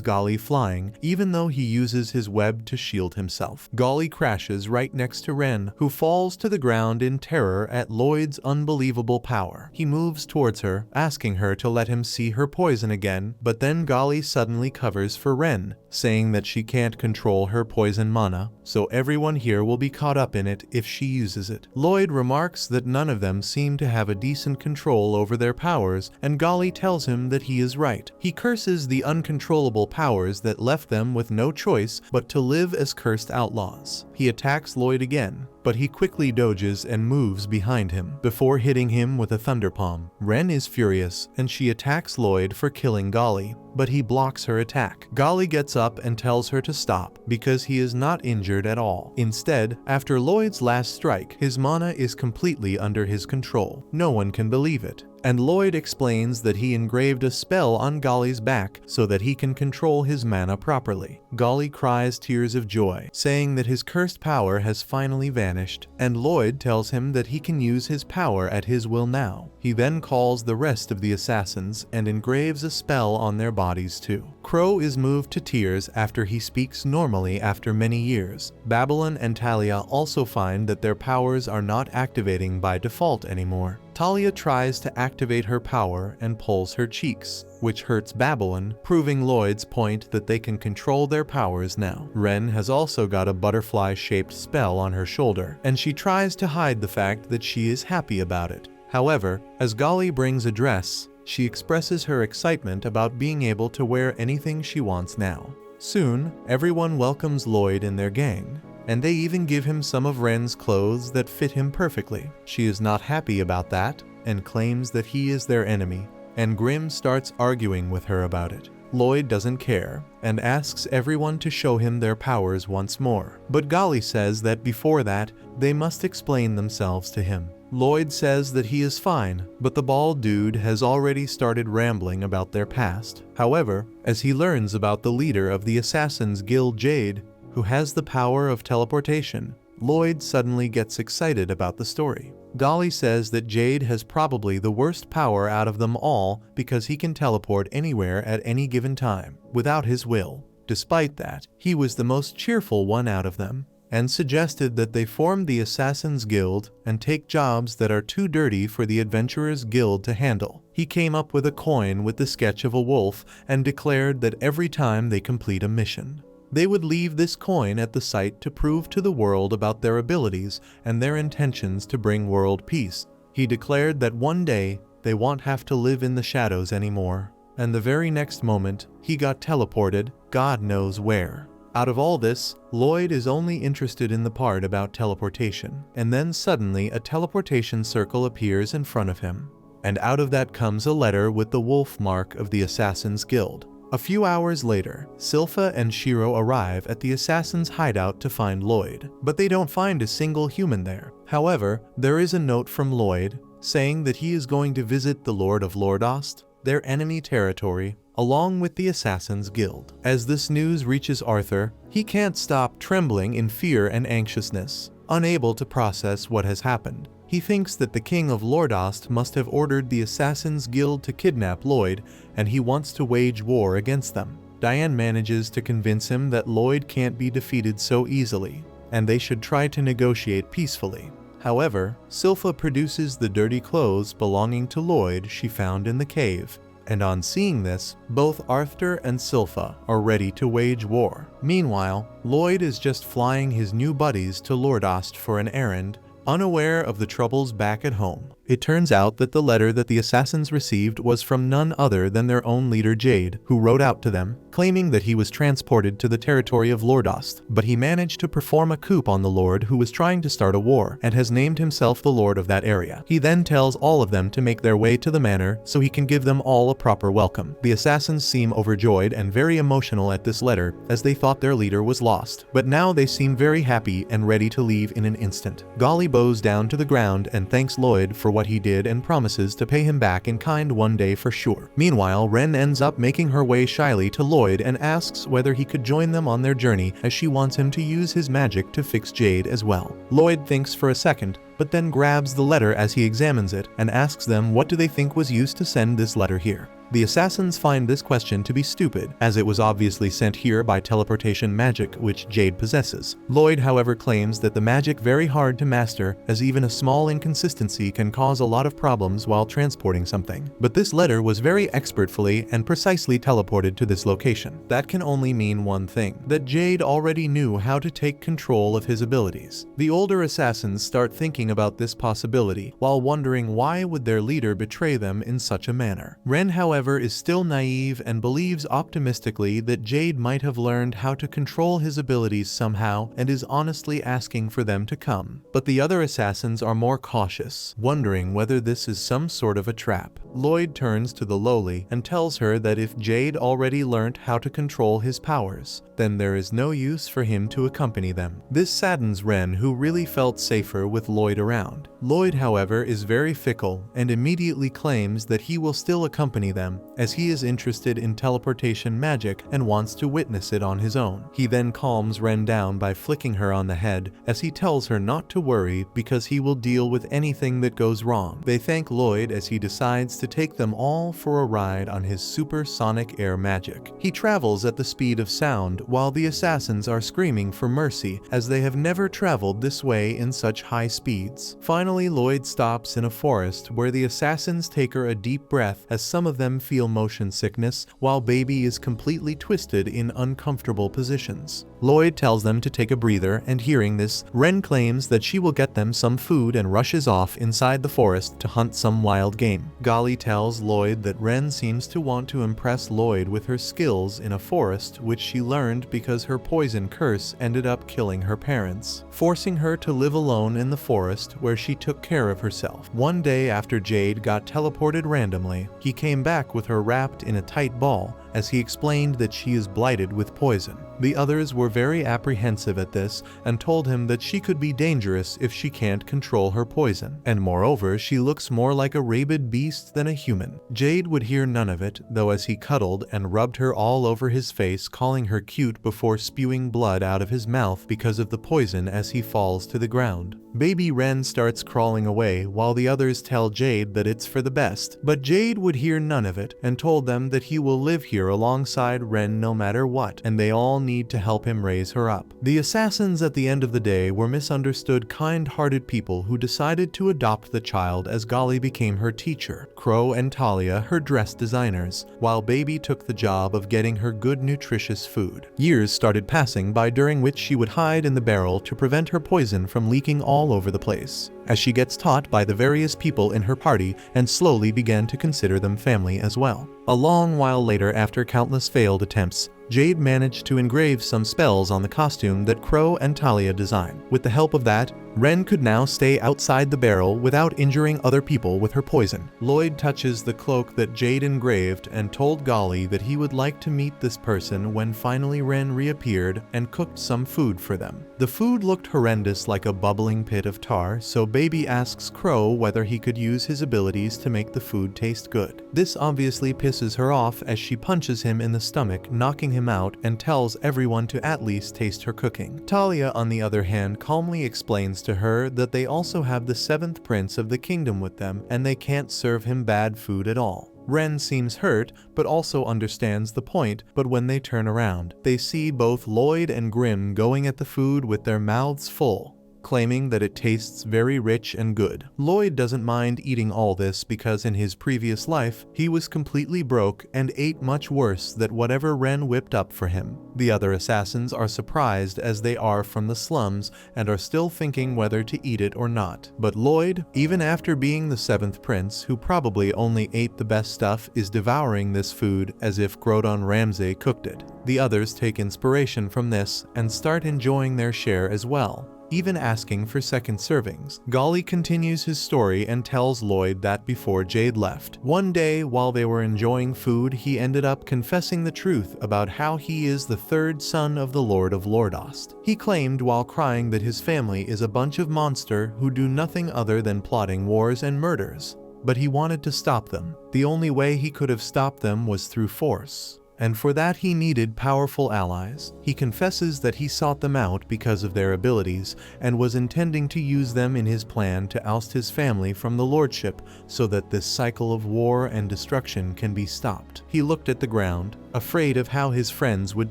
Golly flying, even though he uses his web to shield himself. Golly crashes right next to Ren, who falls to the ground in terror at Lloyd's unbelievable power. He moves towards her, asking her to let him see her poison again, but then Golly suddenly covers for Ren, saying that she can't control her poison mana, so everyone here will be caught up in it if she uses it. Lloyd remarks that none of them seem to have a decent control over their powers, and Golly tells him that he is right. He curses the uncontrollable powers that left them with no choice but to live as cursed outlaws. He attacks Lloyd again, but he quickly dodges and moves behind him, before hitting him with a thunder palm. Ren is furious, and she attacks Lloyd for killing Golly, but he blocks her attack. Golly gets up and tells her to stop, because he is not injured at all. Instead, after Lloyd's last strike, his mana is completely under his control. No one can believe it, and Lloyd explains that he engraved a spell on Golly's back so that he can control his mana properly. Golly cries tears of joy, saying that his cursed power has finally vanished, and Lloyd tells him that he can use his power at his will now. He then calls the rest of the assassins and engraves a spell on their bodies too. Crow is moved to tears after he speaks normally after many years. Babylon and Talia also find that their powers are not activating by default anymore. Talia tries to activate her power and pulls her cheeks, which hurts Babylon, proving Lloyd's point that they can control their powers now. Ren has also got a butterfly-shaped spell on her shoulder, and she tries to hide the fact that she is happy about it. However, as Golly brings a dress, she expresses her excitement about being able to wear anything she wants now. Soon, everyone welcomes Lloyd in their gang, and they even give him some of Ren's clothes that fit him perfectly. She is not happy about that and claims that he is their enemy, and Grim starts arguing with her about it. Lloyd doesn't care and asks everyone to show him their powers once more, but Golly says that before that, they must explain themselves to him. Lloyd says that he is fine, but the bald dude has already started rambling about their past. However, as he learns about the leader of the Assassin's Guild, Jade, who has the power of teleportation, Lloyd suddenly gets excited about the story. Golly says that Jade has probably the worst power out of them all because he can teleport anywhere at any given time, without his will. Despite that, he was the most cheerful one out of them, and suggested that they form the Assassin's Guild and take jobs that are too dirty for the Adventurers Guild to handle. He came up with a coin with the sketch of a wolf and declared that every time they complete a mission, They would leave this coin at the site to prove to the world about their abilities and their intentions to bring world peace. He declared that one day they won't have to live in the shadows anymore. And the very next moment, he got teleported, God knows where. Out of all this, Lloyd is only interested in the part about teleportation. And then suddenly a teleportation circle appears in front of him. And out of that comes a letter with the wolf mark of the Assassin's Guild. A few hours later, Silpha and Shiro arrive at the Assassin's hideout to find Lloyd, but they don't find a single human there. However, there is a note from Lloyd saying that he is going to visit the Lord of Lordost, their enemy territory, along with the Assassin's Guild. As this news reaches Arthur, he can't stop trembling in fear and anxiousness, unable to process what has happened. He thinks that the King of Lordost must have ordered the Assassin's Guild to kidnap Lloyd, and he wants to wage war against them. Diane manages to convince him that Lloyd can't be defeated so easily, and they should try to negotiate peacefully. However, Silpha produces the dirty clothes belonging to Lloyd she found in the cave, and on seeing this, both Arthur and Silpha are ready to wage war. Meanwhile, Lloyd is just flying his new buddies to Lordost for an errand, unaware of the troubles back at home. It turns out that the letter that the assassins received was from none other than their own leader Jade, who wrote out to them, claiming that he was transported to the territory of Lordost, but he managed to perform a coup on the Lord who was trying to start a war, and has named himself the Lord of that area. He then tells all of them to make their way to the manor so he can give them all a proper welcome. The assassins seem overjoyed and very emotional at this letter, as they thought their leader was lost, but now they seem very happy and ready to leave in an instant. Golly bows down to the ground and thanks Lloyd for what he did and promises to pay him back in kind one day for sure. Meanwhile, Ren ends up making her way shyly to Lloyd and asks whether he could join them on their journey, as she wants him to use his magic to fix Jade as well. Lloyd thinks for a second, but then grabs the letter as he examines it and asks them what do they think was used to send this letter here. The assassins find this question to be stupid, as it was obviously sent here by teleportation magic which Jade possesses. Lloyd, however, claims that the magic very hard to master, as even a small inconsistency can cause a lot of problems while transporting something. But this letter was very expertly and precisely teleported to this location. That can only mean one thing, that Jade already knew how to take control of his abilities. The older assassins start thinking about this possibility, while wondering why would their leader betray them in such a manner. Ren, however, is still naive and believes optimistically that Jade might have learned how to control his abilities somehow and is honestly asking for them to come. But the other assassins are more cautious, wondering whether this is some sort of a trap. Lloyd turns to the lowly and tells her that if Jade already learnt how to control his powers, then there is no use for him to accompany them. This saddens Ren, who really felt safer with Lloyd around. Lloyd, however, is very fickle and immediately claims that he will still accompany them, as he is interested in teleportation magic and wants to witness it on his own. He then calms Ren down by flicking her on the head, as he tells her not to worry because he will deal with anything that goes wrong. They thank Lloyd as he decides to take them all for a ride on his supersonic air magic. He travels at the speed of sound while the assassins are screaming for mercy, as they have never traveled this way in such high speeds. Finally, Lloyd stops in a forest where the assassins take her a deep breath, as some of them feel motion sickness, while Baby is completely twisted in uncomfortable positions. Lloyd tells them to take a breather, and hearing this, Ren claims that she will get them some food and rushes off inside the forest to hunt some wild game. Golly tells Lloyd that Ren seems to want to impress Lloyd with her skills in a forest, which she learned because her poison curse ended up killing her parents, forcing her to live alone in the forest where she took care of herself. One day after Jade got teleported randomly, he came back with her wrapped in a tight ball, as he explained that she is blighted with poison. The others were very apprehensive at this and told him that she could be dangerous if she can't control her poison, and moreover she looks more like a rabid beast than a human. Jade would hear none of it, though, as he cuddled and rubbed her all over his face, calling her cute before spewing blood out of his mouth because of the poison as he falls to the ground. Baby Ren starts crawling away while the others tell Jade that it's for the best, but Jade would hear none of it and told them that he will live here alongside Ren no matter what, and they all need to help him raise her up. The assassins at the end of the day were misunderstood, kind-hearted people who decided to adopt the child as Golly became her teacher, Crow and Talia her dress designers, while Baby took the job of getting her good nutritious food. Years started passing by, during which she would hide in the barrel to prevent her poison from leaking all over the place, as she gets taught by the various people in her party and slowly began to consider them family as well. A long while later, after countless failed attempts, Jade managed to engrave some spells on the costume that Crow and Talia designed. With the help of that, Ren could now stay outside the barrel without injuring other people with her poison. Lloyd touches the cloak that Jade engraved and told Golly that he would like to meet this person when finally Ren reappeared and cooked some food for them. The food looked horrendous, like a bubbling pit of tar, so Baby asks Crow whether he could use his abilities to make the food taste good. This obviously pisses her off as she punches him in the stomach, knocking him out, and tells everyone to at least taste her cooking. Talia, on the other hand, calmly explains to her that they also have the 7th prince of the kingdom with them and they can't serve him bad food at all. Ren seems hurt, but also understands the point, but when they turn around, they see both Lloyd and Grimm going at the food with their mouths full, claiming that it tastes very rich and good. Lloyd doesn't mind eating all this because in his previous life, he was completely broke and ate much worse than whatever Ren whipped up for him. The other assassins are surprised, as they are from the slums and are still thinking whether to eat it or not. But Lloyd, even after being the 7th prince, who probably only ate the best stuff, is devouring this food as if Gordon Ramsay cooked it. The others take inspiration from this and start enjoying their share as well, even asking for second servings. Golly continues his story and tells Lloyd that before Jade left, one day while they were enjoying food, he ended up confessing the truth about how he is the 3rd son of the Lord of Lordost. He claimed while crying that his family is a bunch of monsters who do nothing other than plotting wars and murders, but he wanted to stop them. The only way he could have stopped them was through force, and for that he needed powerful allies. He confesses that he sought them out because of their abilities and was intending to use them in his plan to oust his family from the lordship so that this cycle of war and destruction can be stopped. He looked at the ground, afraid of how his friends would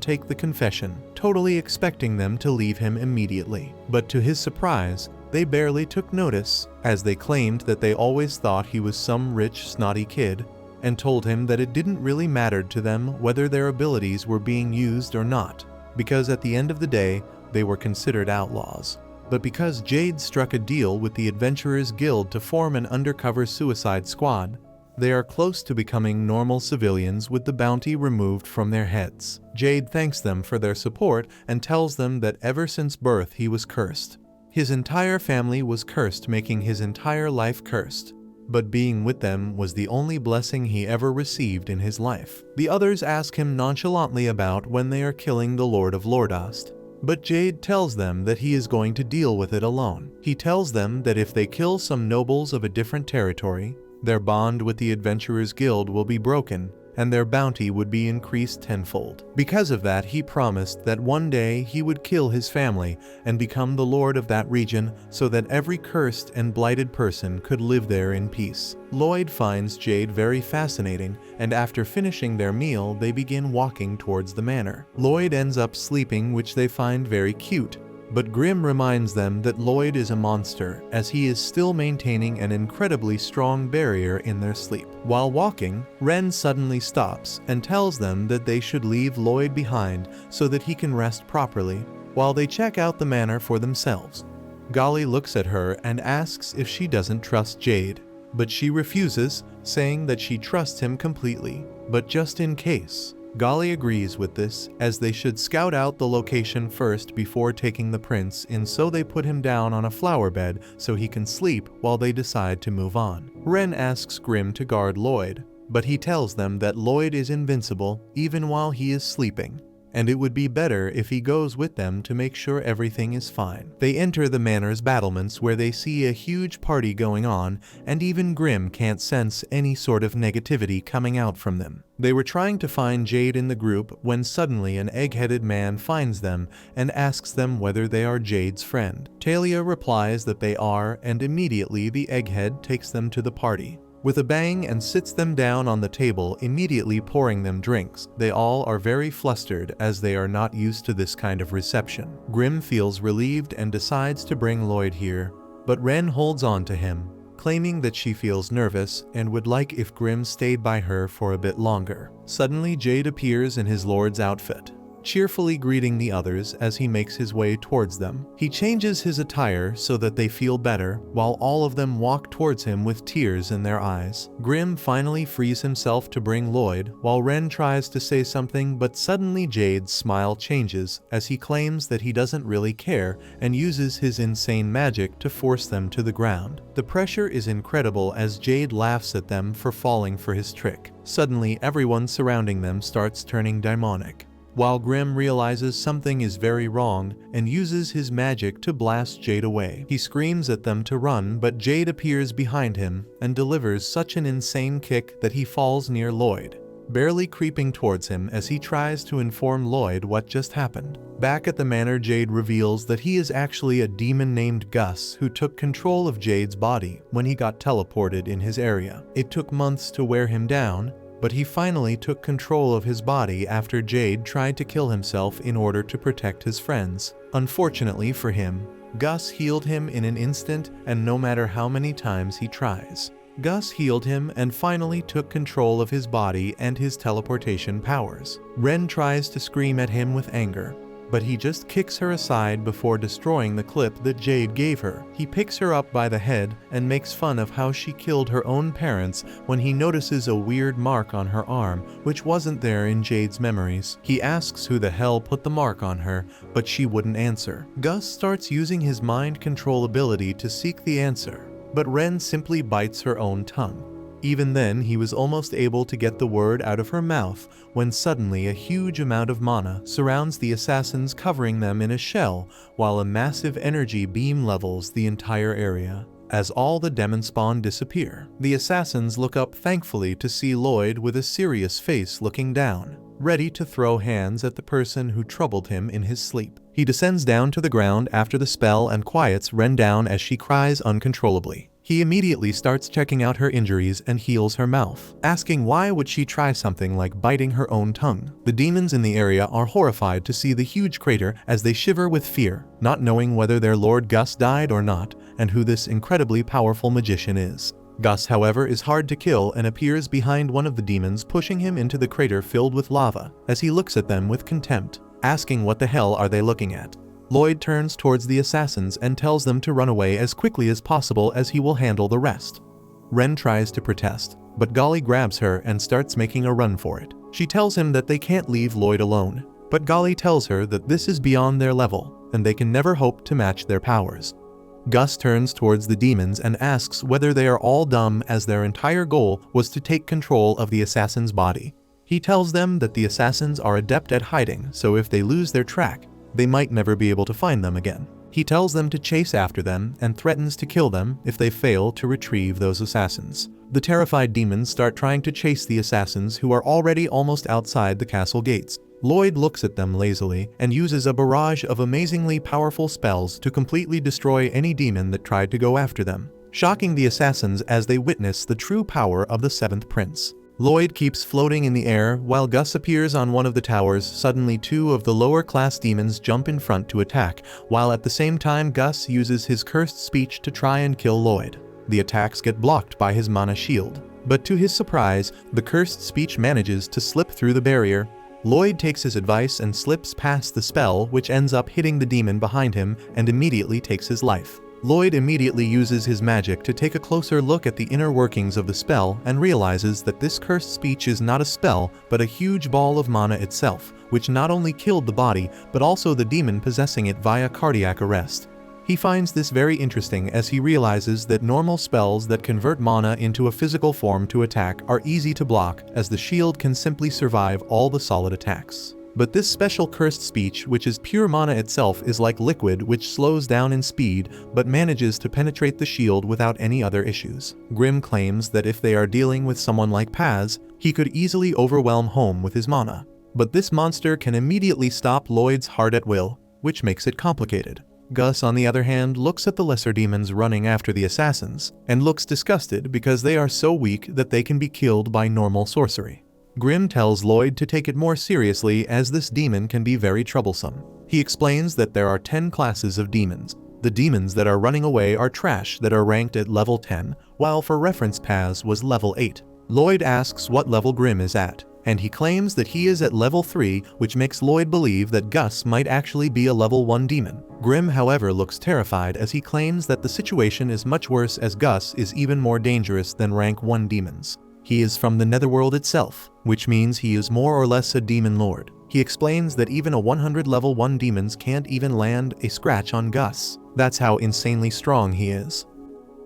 take the confession, totally expecting them to leave him immediately. But to his surprise, they barely took notice, as they claimed that they always thought he was some rich, snotty kid, and told him that it didn't really matter to them whether their abilities were being used or not, because at the end of the day, they were considered outlaws. But because Jade struck a deal with the Adventurers Guild to form an undercover suicide squad, they are close to becoming normal civilians with the bounty removed from their heads. Jade thanks them for their support and tells them that ever since birth he was cursed. His entire family was cursed, making his entire life cursed. But being with them was the only blessing he ever received in his life. The others ask him nonchalantly about when they are killing the Lord of Lordost, but Jade tells them that he is going to deal with it alone. He tells them that if they kill some nobles of a different territory, their bond with the Adventurers Guild will be broken, and their bounty would be increased tenfold. Because of that, he promised that one day he would kill his family and become the lord of that region so that every cursed and blighted person could live there in peace. Lloyd finds Jade very fascinating, and after finishing their meal, they begin walking towards the manor. Lloyd ends up sleeping, which they find very cute. But Grimm reminds them that Lloyd is a monster, as he is still maintaining an incredibly strong barrier in their sleep. While walking, Ren suddenly stops and tells them that they should leave Lloyd behind so that he can rest properly, while they check out the manor for themselves. Golly looks at her and asks if she doesn't trust Jade, but she refuses, saying that she trusts him completely, but just in case. Golly agrees with this, as they should scout out the location first before taking the prince in, so they put him down on a flower bed so he can sleep while they decide to move on. Ren asks Grimm to guard Lloyd, but he tells them that Lloyd is invincible even while he is sleeping, and it would be better if he goes with them to make sure everything is fine. They enter the manor's battlements, where they see a huge party going on, and even Grimm can't sense any sort of negativity coming out from them. They were trying to find Jade in the group when suddenly an egg-headed man finds them and asks them whether they are Jade's friend. Talia replies that they are, and immediately the egghead takes them to the party. with a bang and sits them down on the table, immediately pouring them drinks. They all are very flustered as they are not used to this kind of reception. Grim feels relieved and decides to bring Lloyd here, but Ren holds on to him, claiming that she feels nervous and would like if Grim stayed by her for a bit longer. Suddenly Jade appears in his lord's outfit, cheerfully greeting the others as he makes his way towards them. He changes his attire so that they feel better, while all of them walk towards him with tears in their eyes. Grim finally frees himself to bring Lloyd, while Ren tries to say something, but suddenly Jade's smile changes as he claims that he doesn't really care and uses his insane magic to force them to the ground. The pressure is incredible as Jade laughs at them for falling for his trick. Suddenly everyone surrounding them starts turning demonic, while Grim realizes something is very wrong and uses his magic to blast Jade away. He screams at them to run, but Jade appears behind him and delivers such an insane kick that he falls near Lloyd, barely creeping towards him as he tries to inform Lloyd what just happened. Back at the manor, Jade reveals that he is actually a demon named Gus who took control of Jade's body when he got teleported in his area. It took months to wear him down, but he finally took control of his body after Jade tried to kill himself in order to protect his friends. Unfortunately for him, Gus healed him in an instant, and no matter how many times he tries, Gus healed him and finally took control of his body and his teleportation powers. Ren tries to scream at him with anger, but he just kicks her aside before destroying the clip that Jade gave her. He picks her up by the head and makes fun of how she killed her own parents when he notices a weird mark on her arm, which wasn't there in Jade's memories. He asks who the hell put the mark on her, but she wouldn't answer. Gus starts using his mind control ability to seek the answer, but Ren simply bites her own tongue. Even then, he was almost able to get the word out of her mouth when suddenly a huge amount of mana surrounds the assassins, covering them in a shell, while a massive energy beam levels the entire area. As all the demon spawn disappear, the assassins look up thankfully to see Lloyd with a serious face looking down, ready to throw hands at the person who troubled him in his sleep. He descends down to the ground after the spell and quiets Ren down as she cries uncontrollably. He immediately starts checking out her injuries and heals her mouth, asking why would she try something like biting her own tongue. The demons in the area are horrified to see the huge crater as they shiver with fear, not knowing whether their lord Gus died or not and who this incredibly powerful magician is. Gus, however, is hard to kill and appears behind one of the demons, pushing him into the crater filled with lava as he looks at them with contempt, asking what the hell are they looking at. Lloyd turns towards the assassins and tells them to run away as quickly as possible as he will handle the rest. Ren tries to protest, but Golly grabs her and starts making a run for it. She tells him that they can't leave Lloyd alone, but Golly tells her that this is beyond their level and they can never hope to match their powers. Gus turns towards the demons and asks whether they are all dumb, as their entire goal was to take control of the assassin's body. He tells them that the assassins are adept at hiding, so if they lose their track, they might never be able to find them again. He tells them to chase after them and threatens to kill them if they fail to retrieve those assassins. The terrified demons start trying to chase the assassins, who are already almost outside the castle gates. Lloyd looks at them lazily and uses a barrage of amazingly powerful spells to completely destroy any demon that tried to go after them, shocking the assassins as they witness the true power of the seventh prince. Lloyd keeps floating in the air while Gus appears on one of the towers. Suddenly, two of the lower class demons jump in front to attack, while at the same time Gus uses his cursed speech to try and kill Lloyd. The attacks get blocked by his mana shield, but to his surprise, the cursed speech manages to slip through the barrier. Lloyd takes his advice and slips past the spell, which ends up hitting the demon behind him and immediately takes his life. Lloyd immediately uses his magic to take a closer look at the inner workings of the spell and realizes that this cursed speech is not a spell but a huge ball of mana itself, which not only killed the body but also the demon possessing it via cardiac arrest. He finds this very interesting as he realizes that normal spells that convert mana into a physical form to attack are easy to block, as the shield can simply survive all the solid attacks. But this special cursed speech, which is pure mana itself, is like liquid, which slows down in speed but manages to penetrate the shield without any other issues. Grim claims that if they are dealing with someone like Paz, he could easily overwhelm home with his mana. But this monster can immediately stop Lloyd's heart at will, which makes it complicated. Gus, on the other hand, looks at the lesser demons running after the assassins, and looks disgusted because they are so weak that they can be killed by normal sorcery. Grimm tells Lloyd to take it more seriously as this demon can be very troublesome. He explains that there are 10 classes of demons. The demons that are running away are trash that are ranked at level 10, while for reference Paz was level 8. Lloyd asks what level Grimm is at, and he claims that he is at level 3, which makes Lloyd believe that Gus might actually be a level 1 demon. Grimm, however, looks terrified as he claims that the situation is much worse as Gus is even more dangerous than rank 1 demons. He is from the netherworld itself, which means he is more or less a demon lord. He explains that even a 100 level 1 demons can't even land a scratch on Gus. That's how insanely strong he is.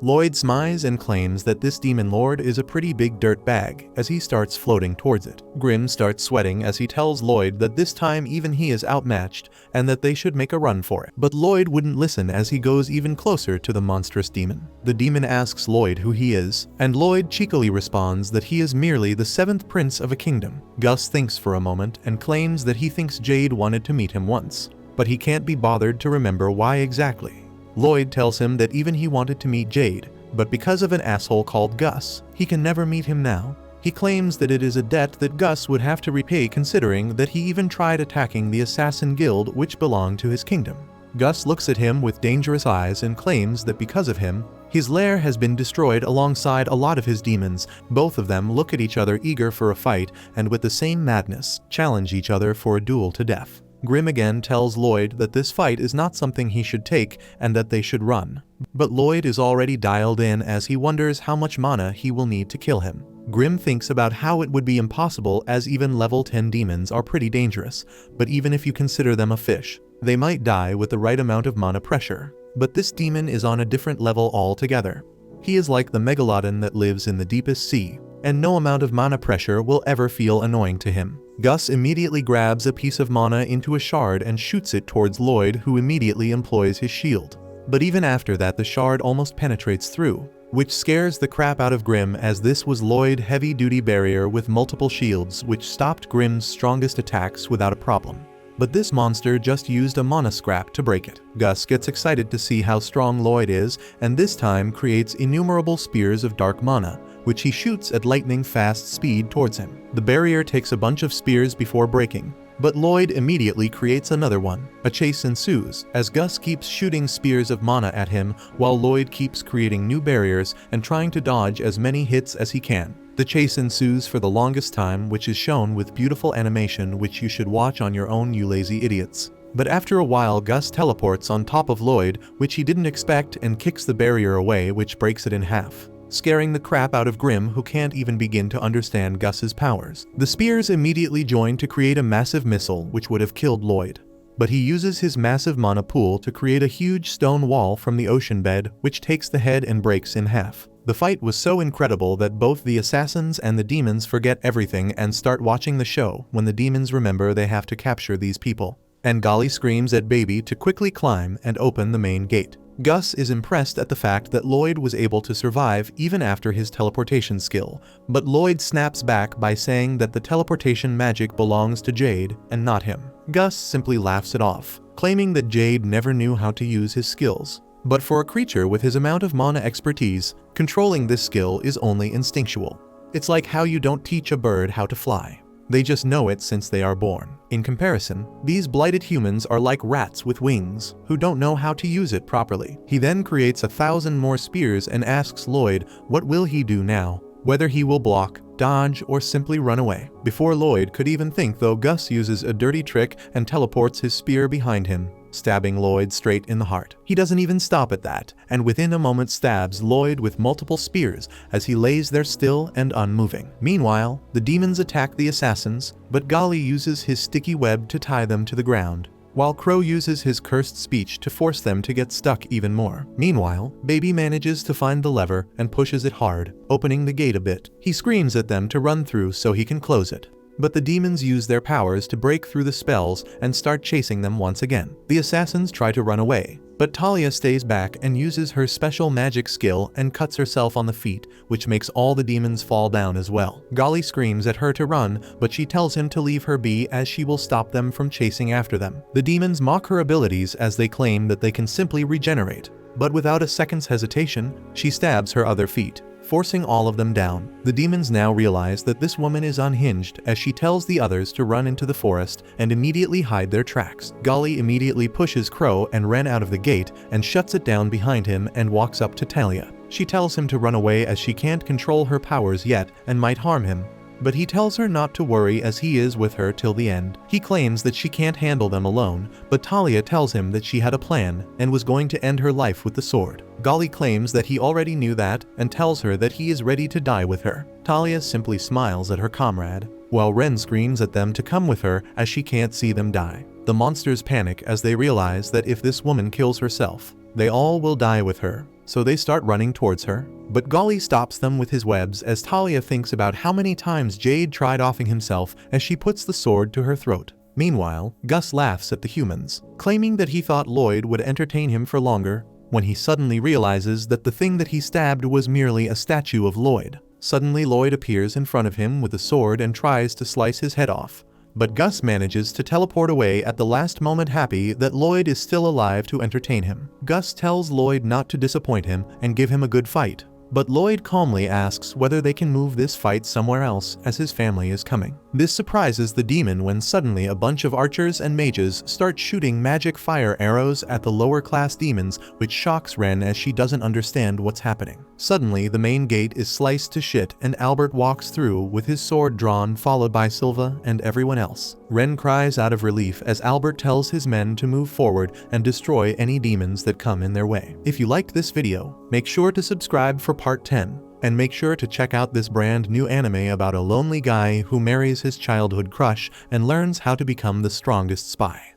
Lloyd smiles and claims that this demon lord is a pretty big dirt bag as he starts floating towards it. Grimm starts sweating as he tells Lloyd that this time even he is outmatched and that they should make a run for it. But Lloyd wouldn't listen as he goes even closer to the monstrous demon. The demon asks Lloyd who he is, and Lloyd cheekily responds that he is merely the 7th prince of a kingdom. Gus thinks for a moment and claims that he thinks Jade wanted to meet him once, but he can't be bothered to remember why exactly. Lloyd tells him that even he wanted to meet Jade, but because of an asshole called Gus, he can never meet him now. He claims that it is a debt that Gus would have to repay considering that he even tried attacking the assassin guild which belonged to his kingdom. Gus looks at him with dangerous eyes and claims that because of him, his lair has been destroyed alongside a lot of his demons. Both of them look at each other eager for a fight and with the same madness, challenge each other for a duel to death. Grimm again tells Lloyd that this fight is not something he should take and that they should run. But Lloyd is already dialed in as he wonders how much mana he will need to kill him. Grimm thinks about how it would be impossible as even level 10 demons are pretty dangerous, but even if you consider them a fish, they might die with the right amount of mana pressure. But this demon is on a different level altogether. He is like the megalodon that lives in the deepest sea, and no amount of mana pressure will ever feel annoying to him. Gus immediately grabs a piece of mana into a shard and shoots it towards Lloyd, who immediately employs his shield. But even after that, the shard almost penetrates through, which scares the crap out of Grimm as this was Lloyd's heavy-duty barrier with multiple shields which stopped Grimm's strongest attacks without a problem. But this monster just used a mana scrap to break it. Gus gets excited to see how strong Lloyd is and this time creates innumerable spears of dark mana, which he shoots at lightning-fast speed towards him. The barrier takes a bunch of spears before breaking, but Lloyd immediately creates another one. A chase ensues, as Gus keeps shooting spears of mana at him while Lloyd keeps creating new barriers and trying to dodge as many hits as he can. The chase ensues for the longest time, which is shown with beautiful animation which you should watch on your own, you lazy idiots. But after a while, Gus teleports on top of Lloyd, which he didn't expect, and kicks the barrier away, which breaks it in half, scaring the crap out of Grimm, who can't even begin to understand Gus's powers. The spears immediately join to create a massive missile which would have killed Lloyd. But he uses his massive mana pool to create a huge stone wall from the ocean bed, which takes the head and breaks in half. The fight was so incredible that both the assassins and the demons forget everything and start watching the show when the demons remember they have to capture these people. And Golly screams at Baby to quickly climb and open the main gate. Gus is impressed at the fact that Lloyd was able to survive even after his teleportation skill, but Lloyd snaps back by saying that the teleportation magic belongs to Jade and not him. Gus simply laughs it off, claiming that Jade never knew how to use his skills. But for a creature with his amount of mana expertise, controlling this skill is only instinctual. It's like how you don't teach a bird how to fly. They just know it since they are born. In comparison, these blighted humans are like rats with wings, who don't know how to use it properly. He then creates 1,000 more spears and asks Lloyd what will he do now, whether he will block, dodge, or simply run away. Before Lloyd could even think though, Gus uses a dirty trick and teleports his spear behind him, stabbing Lloyd straight in the heart. He doesn't even stop at that, and within a moment stabs Lloyd with multiple spears as he lays there still and unmoving. Meanwhile, the demons attack the assassins, but Golly uses his sticky web to tie them to the ground, while Crow uses his cursed speech to force them to get stuck even more. Meanwhile, Baby manages to find the lever and pushes it hard, opening the gate a bit. He screams at them to run through so he can close it. but the demons use their powers to break through the spells and start chasing them once again. The assassins try to run away, but Talia stays back and uses her special magic skill and cuts herself on the feet, which makes all the demons fall down as well. Golly screams at her to run, but she tells him to leave her be as she will stop them from chasing after them. The demons mock her abilities as they claim that they can simply regenerate, but without a second's hesitation, she stabs her other feet, forcing all of them down. The demons now realize that this woman is unhinged as she tells the others to run into the forest and immediately hide their tracks. Golly immediately pushes Crow and Ren out of the gate and shuts it down behind him and walks up to Talia. She tells him to run away as she can't control her powers yet and might harm him, but he tells her not to worry as he is with her till the end. He claims that she can't handle them alone, but Talia tells him that she had a plan and was going to end her life with the sword. Golly claims that he already knew that and tells her that he is ready to die with her. Talia simply smiles at her comrade, while Ren screams at them to come with her as she can't see them die. The monsters panic as they realize that if this woman kills herself, they all will die with her, so they start running towards her. But Golly stops them with his webs as Talia thinks about how many times Jade tried offing himself as she puts the sword to her throat. Meanwhile, Gus laughs at the humans, claiming that he thought Lloyd would entertain him for longer, when he suddenly realizes that the thing that he stabbed was merely a statue of Lloyd. Suddenly Lloyd appears in front of him with a sword and tries to slice his head off, but Gus manages to teleport away at the last moment, happy that Lloyd is still alive to entertain him. Gus tells Lloyd not to disappoint him and give him a good fight, but Lloyd calmly asks whether they can move this fight somewhere else as his family is coming. This surprises the demon when suddenly a bunch of archers and mages start shooting magic fire arrows at the lower class demons, which shocks Ren as she doesn't understand what's happening. Suddenly the main gate is sliced to shit and Albert walks through with his sword drawn, followed by Silva and everyone else. Ren cries out of relief as Albert tells his men to move forward and destroy any demons that come in their way. If you liked this video, make sure to subscribe for part 10. And make sure to check out this brand new anime about a lonely guy who marries his childhood crush and learns how to become the strongest spy.